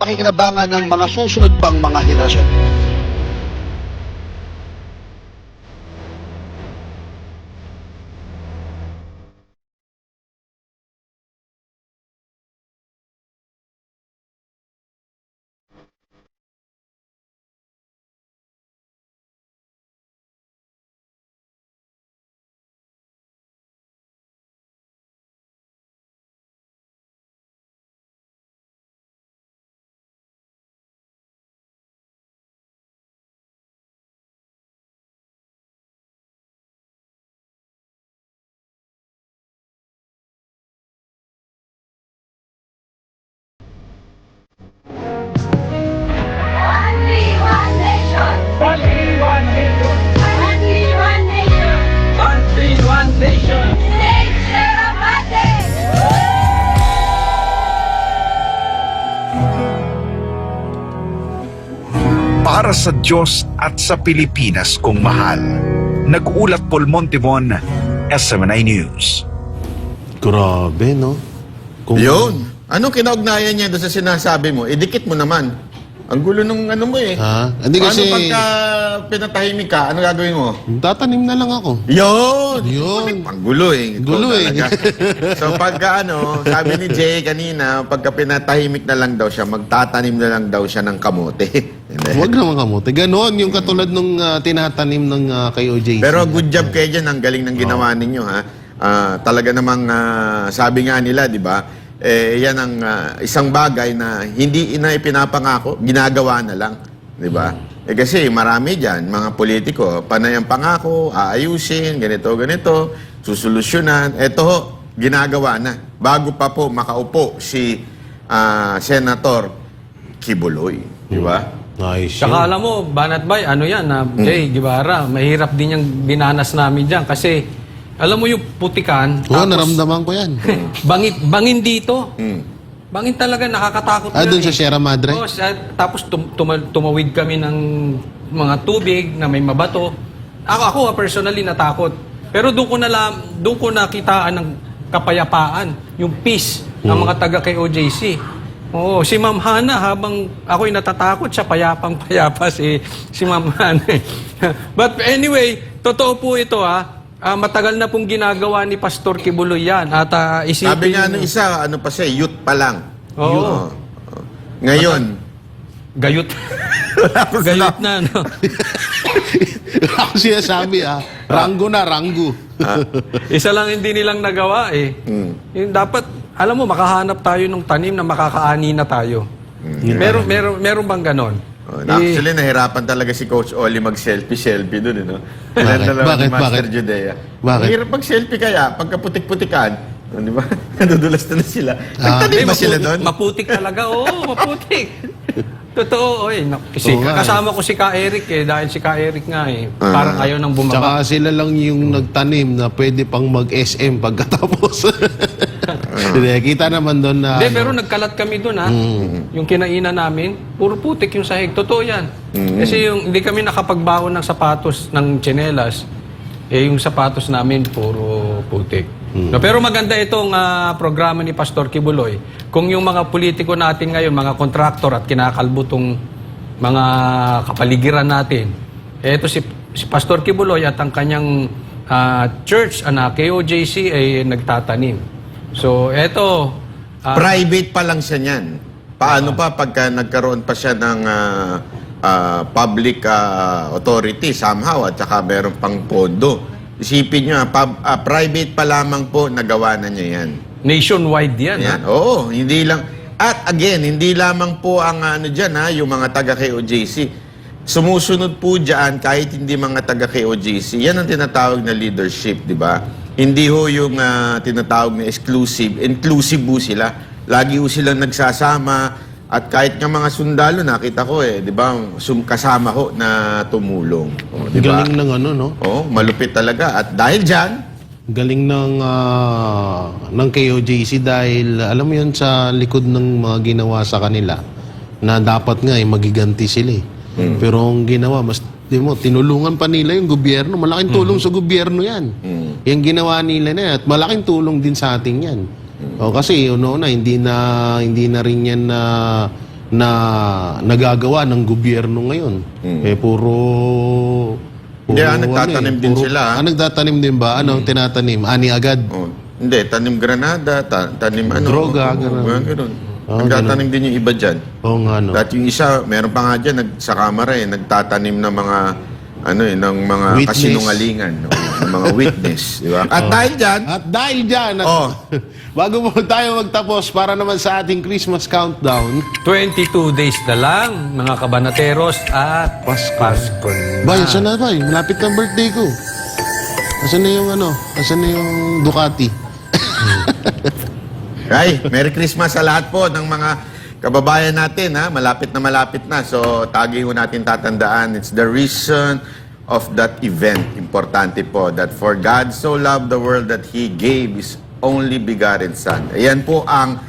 pakikinabangan ng mga susunod pang mga henerasyon. Para sa Diyos at sa Pilipinas kong mahal. Nag-ulat Paul Montevon, SMNI News. Grabe, no? Yun. Anong kinaugnayan niya doon sa sinasabi mo? Idikit mo naman. Ang gulo nung ano mo eh. Ha? Hindi kasi... Paano pagka pinatahimik ka, ano gagawin mo? Tatanim na lang ako. Yun! Yun. Ang gulo eh. Gulo eh. So pagka sabi ni Jay kanina, pagka pinatahimik na lang daw siya, magtatanim na lang daw siya ng kamote. Huwag naman kamote. Ganon, yung katulad nung tinatanim ng kay OJC. Pero good job kayo dyan. Ang galing ng ginawa ninyo, ha? Talaga namang sabi nga nila, di ba? Yan ang isang bagay na hindi na ipinapangako, ginagawa na lang. Di ba? Kasi marami dyan, mga politiko, panay ang pangako, aayusin, ganito, susolusyonan. Ito, ginagawa na. Bago pa po makaupo si Senator Kibuloy. Di ba? Nice. Saka alam mo, Banat Bay, Jay Guevara, mahirap din yung binanas namin dyan kasi alam mo yung putikan, Oo, naramdaman ko yan. bangin dito. Bangin talaga, nakakatakot Doon yun sa Sierra Madre? Oo, tapos tumawid kami ng mga tubig na may mabato. Ako personally natakot. Pero doon ko nakitaan ng kapayapaan, yung peace ng mga taga kay OJC. Oo, si Ma'am Hana, habang ako'y natatakot, siya payapang-payapa si Ma'am Hana. But anyway, totoo po ito matagal na pong ginagawa ni Pastor Kibuloy yan. At isipin... Sabi nga nung isa, ano pa siya, youth pa lang. Oo. Ngayon. Gayut. Gayut na, no? Ako siya sabi, ranggo na, ranggo. Isa lang hindi nilang nagawa Yung dapat, alam mo, makahanap tayo ng tanim na makakaani na tayo. Meron bang ganon? Actually, nahirapan talaga si Coach Oli mag-selfie doon, no? Bakit? Master Judea. Bakit? Hirap mag-selfie kaya, pagkaputik-putikan, di ba? Nadudulas na sila. Nagtanim ba sila doon? Maputik talaga, maputik. Totoo, kasi kasama ko si Ka Eric dahil si Ka Eric nga parang ayaw nang bumaba. Tsaka sila lang yung nagtanim na pwede pang mag-SM pagkatapos. Kita naman doon na... Hindi, pero nagkalat kami doon Yung kinainan namin, puro putik yung sahig. Totoo yan. Kasi hindi kami nakapagbaon ng sapatos, ng tsinelas, yung sapatos namin puro putik. No, pero maganda itong programa ni Pastor Kibuloy. Kung yung mga politiko natin ngayon, mga kontraktor at kinakalbo tong mga kapaligiran natin, eto si Pastor Kibuloy at ang kanyang church, KOJC, ay nagtatanim. So, eto... private pa lang siya niyan. Paano pa pagka nagkaroon pa siya ng public authority somehow at saka meron pang pondo? Isipin nyo, private pa lamang po nagawa na niya yan. Nationwide yan. Oo, hindi lang. At again, hindi lamang po ang dyan, yung mga taga KOJC. Sumusunod po dyan kahit hindi mga taga KOJC. Yan ang tinatawag na leadership, di ba? Hindi ho yung tinatawag na exclusive. Inclusive po sila. Lagi ho silang nagsasama. At kahit nga mga sundalo, nakita ko di ba, kasama ho na tumulong. Di ba? Galing ng no? Malupit talaga. At dahil dyan, galing ng KOJC dahil alam mo yun sa likod ng mga ginawa sa kanila na dapat nga magiganti sila Pero ang ginawa, tinulungan pa nila yung gobyerno. Malaking tulong sa gobyerno yan. Yung ginawa nila na at malaking tulong din sa atin yan. Kasi hindi na rin yan na nagagawa ng gobyerno ngayon. Puro nagtatanim din sila. Nagtatanim din ba? Anong tinatanim? Ani agad? Hindi, tanim granada, tanim droga, gano'n. Nagtatanim din yung iba dyan. Dahil yung isa, meron pa nga dyan, sa kamera nagtatanim ng mga ng mga witness. kasinungalingan, ng mga witness, di ba? At dahil dyan, bago mo tayo magtapos para naman sa ating Christmas countdown, 22 days na lang, mga kabanateros, at Pasko na. Bay, saan na bay? Malapit na birthday ko. Asan na yung Asan na yung Ducati? Ay, Merry Christmas sa lahat po ng mga kababayan natin, malapit na. So, tagi ho natin tatandaan, it's the reason of that event. Importante po, that for God so loved the world that He gave His only begotten Son. Ayan po ang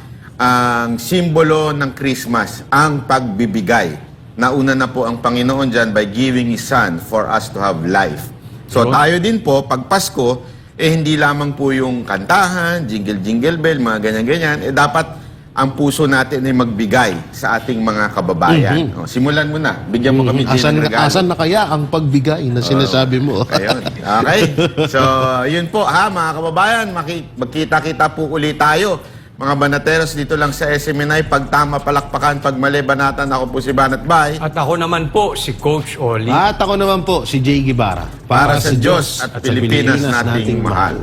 simbolo ng Christmas, ang pagbibigay. Nauna na po ang Panginoon dyan by giving His Son for us to have life. So, tayo din po, pag Pasko, hindi lamang po yung kantahan, jingle bell, mga ganyan-ganyan, dapat ang puso natin ay magbigay sa ating mga kababayan. Simulan mo na. Bigyan mo kami din ng regalo. Asan na kaya ang pagbigay na sinasabi mo? Ayun. Okay. So, yun po mga kababayan. Magkita-kita po ulit tayo. Mga banateros, dito lang sa SMNI. Pag tama, palakpakan. Pag mali, banatan. Ako po si Banat Bay. At ako naman po, si Coach Oli. At ako naman po, si Jay Guevara. Para sa Diyos at Pilipinas nating mahal.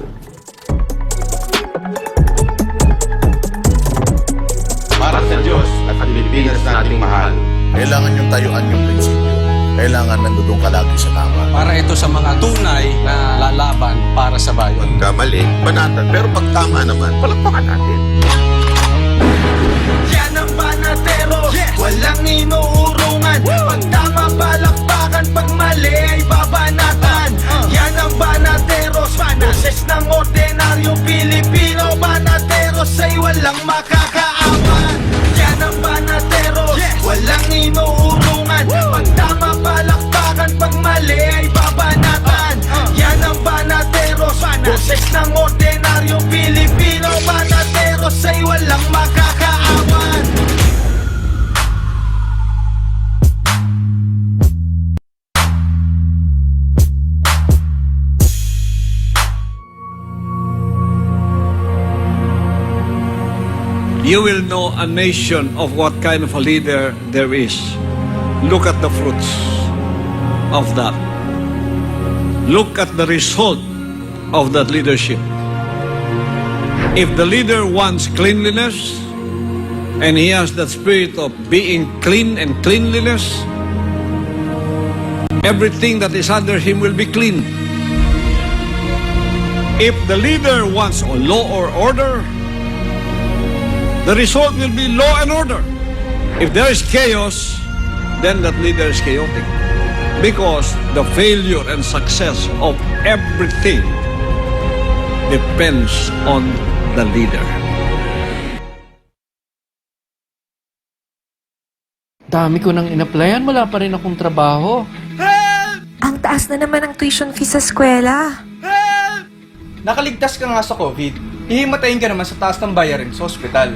Para sa Diyos at Pilipinas nating mahal. Kailangan yung tayuan yung prinsipyo. Kailangan nandudong ka lagi sa tama. Para ito sa mga tunay na lalaban para sa bayan. Pagkamali, banatan. Pero pag tama naman, palakpakan natin. Yan ang banateros, walang inuurungan. Pag tama, palakpakan. Pag mali, ay babanatan. Yan ang banateros, boses ng ordinaryong Pilipino. Banateros ay walang makakaawan. you will know a nation of what kind of a leader there is. Look at the fruits of that. Look at the result of that leadership. If the leader wants cleanliness, and he has that spirit of being clean and cleanliness, everything that is under him will be clean. If the leader wants law or order, the result will be law and order. If there is chaos, then that leader is chaotic. Because the failure and success of everything depends on the leader. Dami ko nang in-applyan, wala pa rin akong trabaho. Ang taas na naman ang tuition fee sa eskwela. Nakaligtas ka nga sa COVID. Ihimatayin ka naman sa taas ng bayarin sa ospital.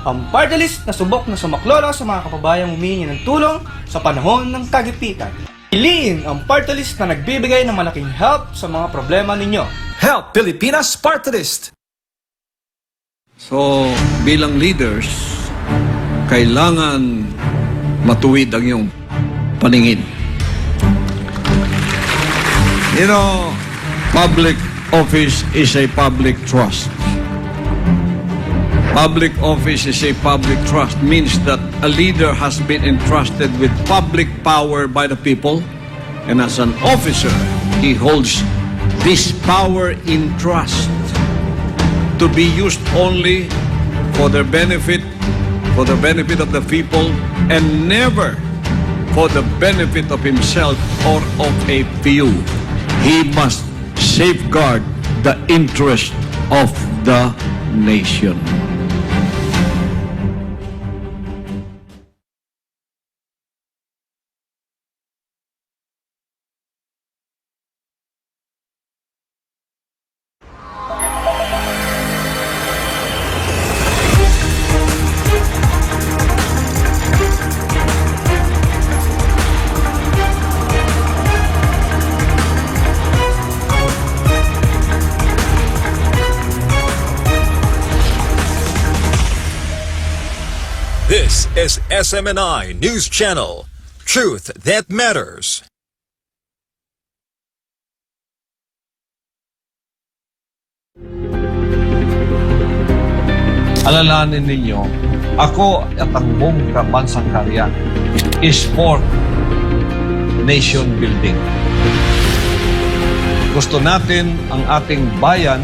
Ang party list na subok na sumaklolo sa mga kababayang humihingi ng tulong sa panahon ng kagipitan. Piliin ang party list na nagbibigay ng malaking help sa mga problema ninyo. Help Pilipinas Party List! So, bilang leaders, kailangan matuwid ang iyong paningin. You know, public office is a public trust. Public office is a public trust means that a leader has been entrusted with public power by the people, and as an officer, he holds this power in trust to be used only for the benefit of the people and never for the benefit of himself or of a few. He must safeguard the interest of the nation. This is SMNI News Channel. Truth that matters. Alalahanin ninyo, ako at ang buong bansang karya is for nation building. Gusto natin ang ating bayan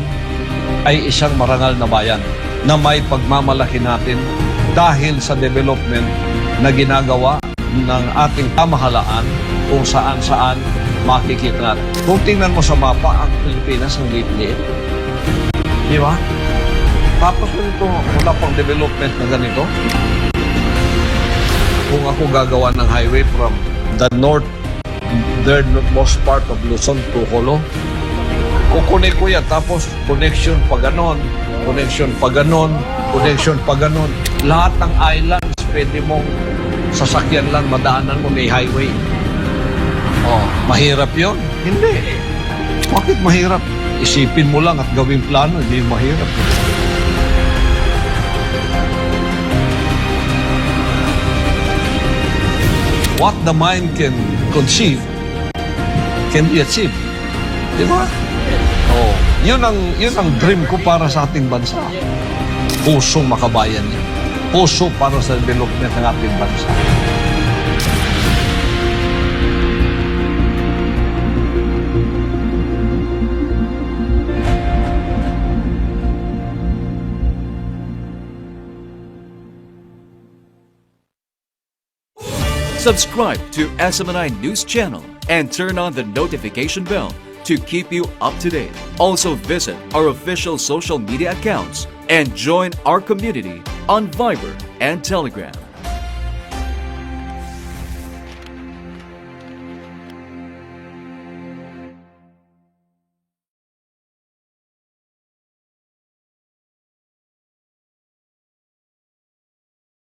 ay isang marangal na bayan na may pagmamalaki natin dahil sa development na ginagawa ng ating pamahalaan kung saan-saan makikita natin. Kung tingnan mo sa mapa, ang Pilipinas ang liit-liit. Di ba? Tapos ito, wala pang development na ganito. Kung ako gagawa ng highway from the northernmost part of Luzon to Jolo, kukunin ko yan, tapos connection pa ganon, connection pa ganon, connection pa ganon. Lahat ng islands, pwede mong sasakyan lang, madaanan mo, may highway. Oh, mahirap yon? Hindi. Bakit mahirap? Isipin mo lang at gawing plano, hindi mahirap. What the mind can conceive can be achieved. Di ba? Oh, yun ang dream ko para sa ating bansa. Pusong makabayan niya. Puso para sa development ng ating bansa. Subscribe to SMNI News Channel and turn on the notification bell to keep you up to date. Also visit our official social media accounts and join our community on Viber and Telegram.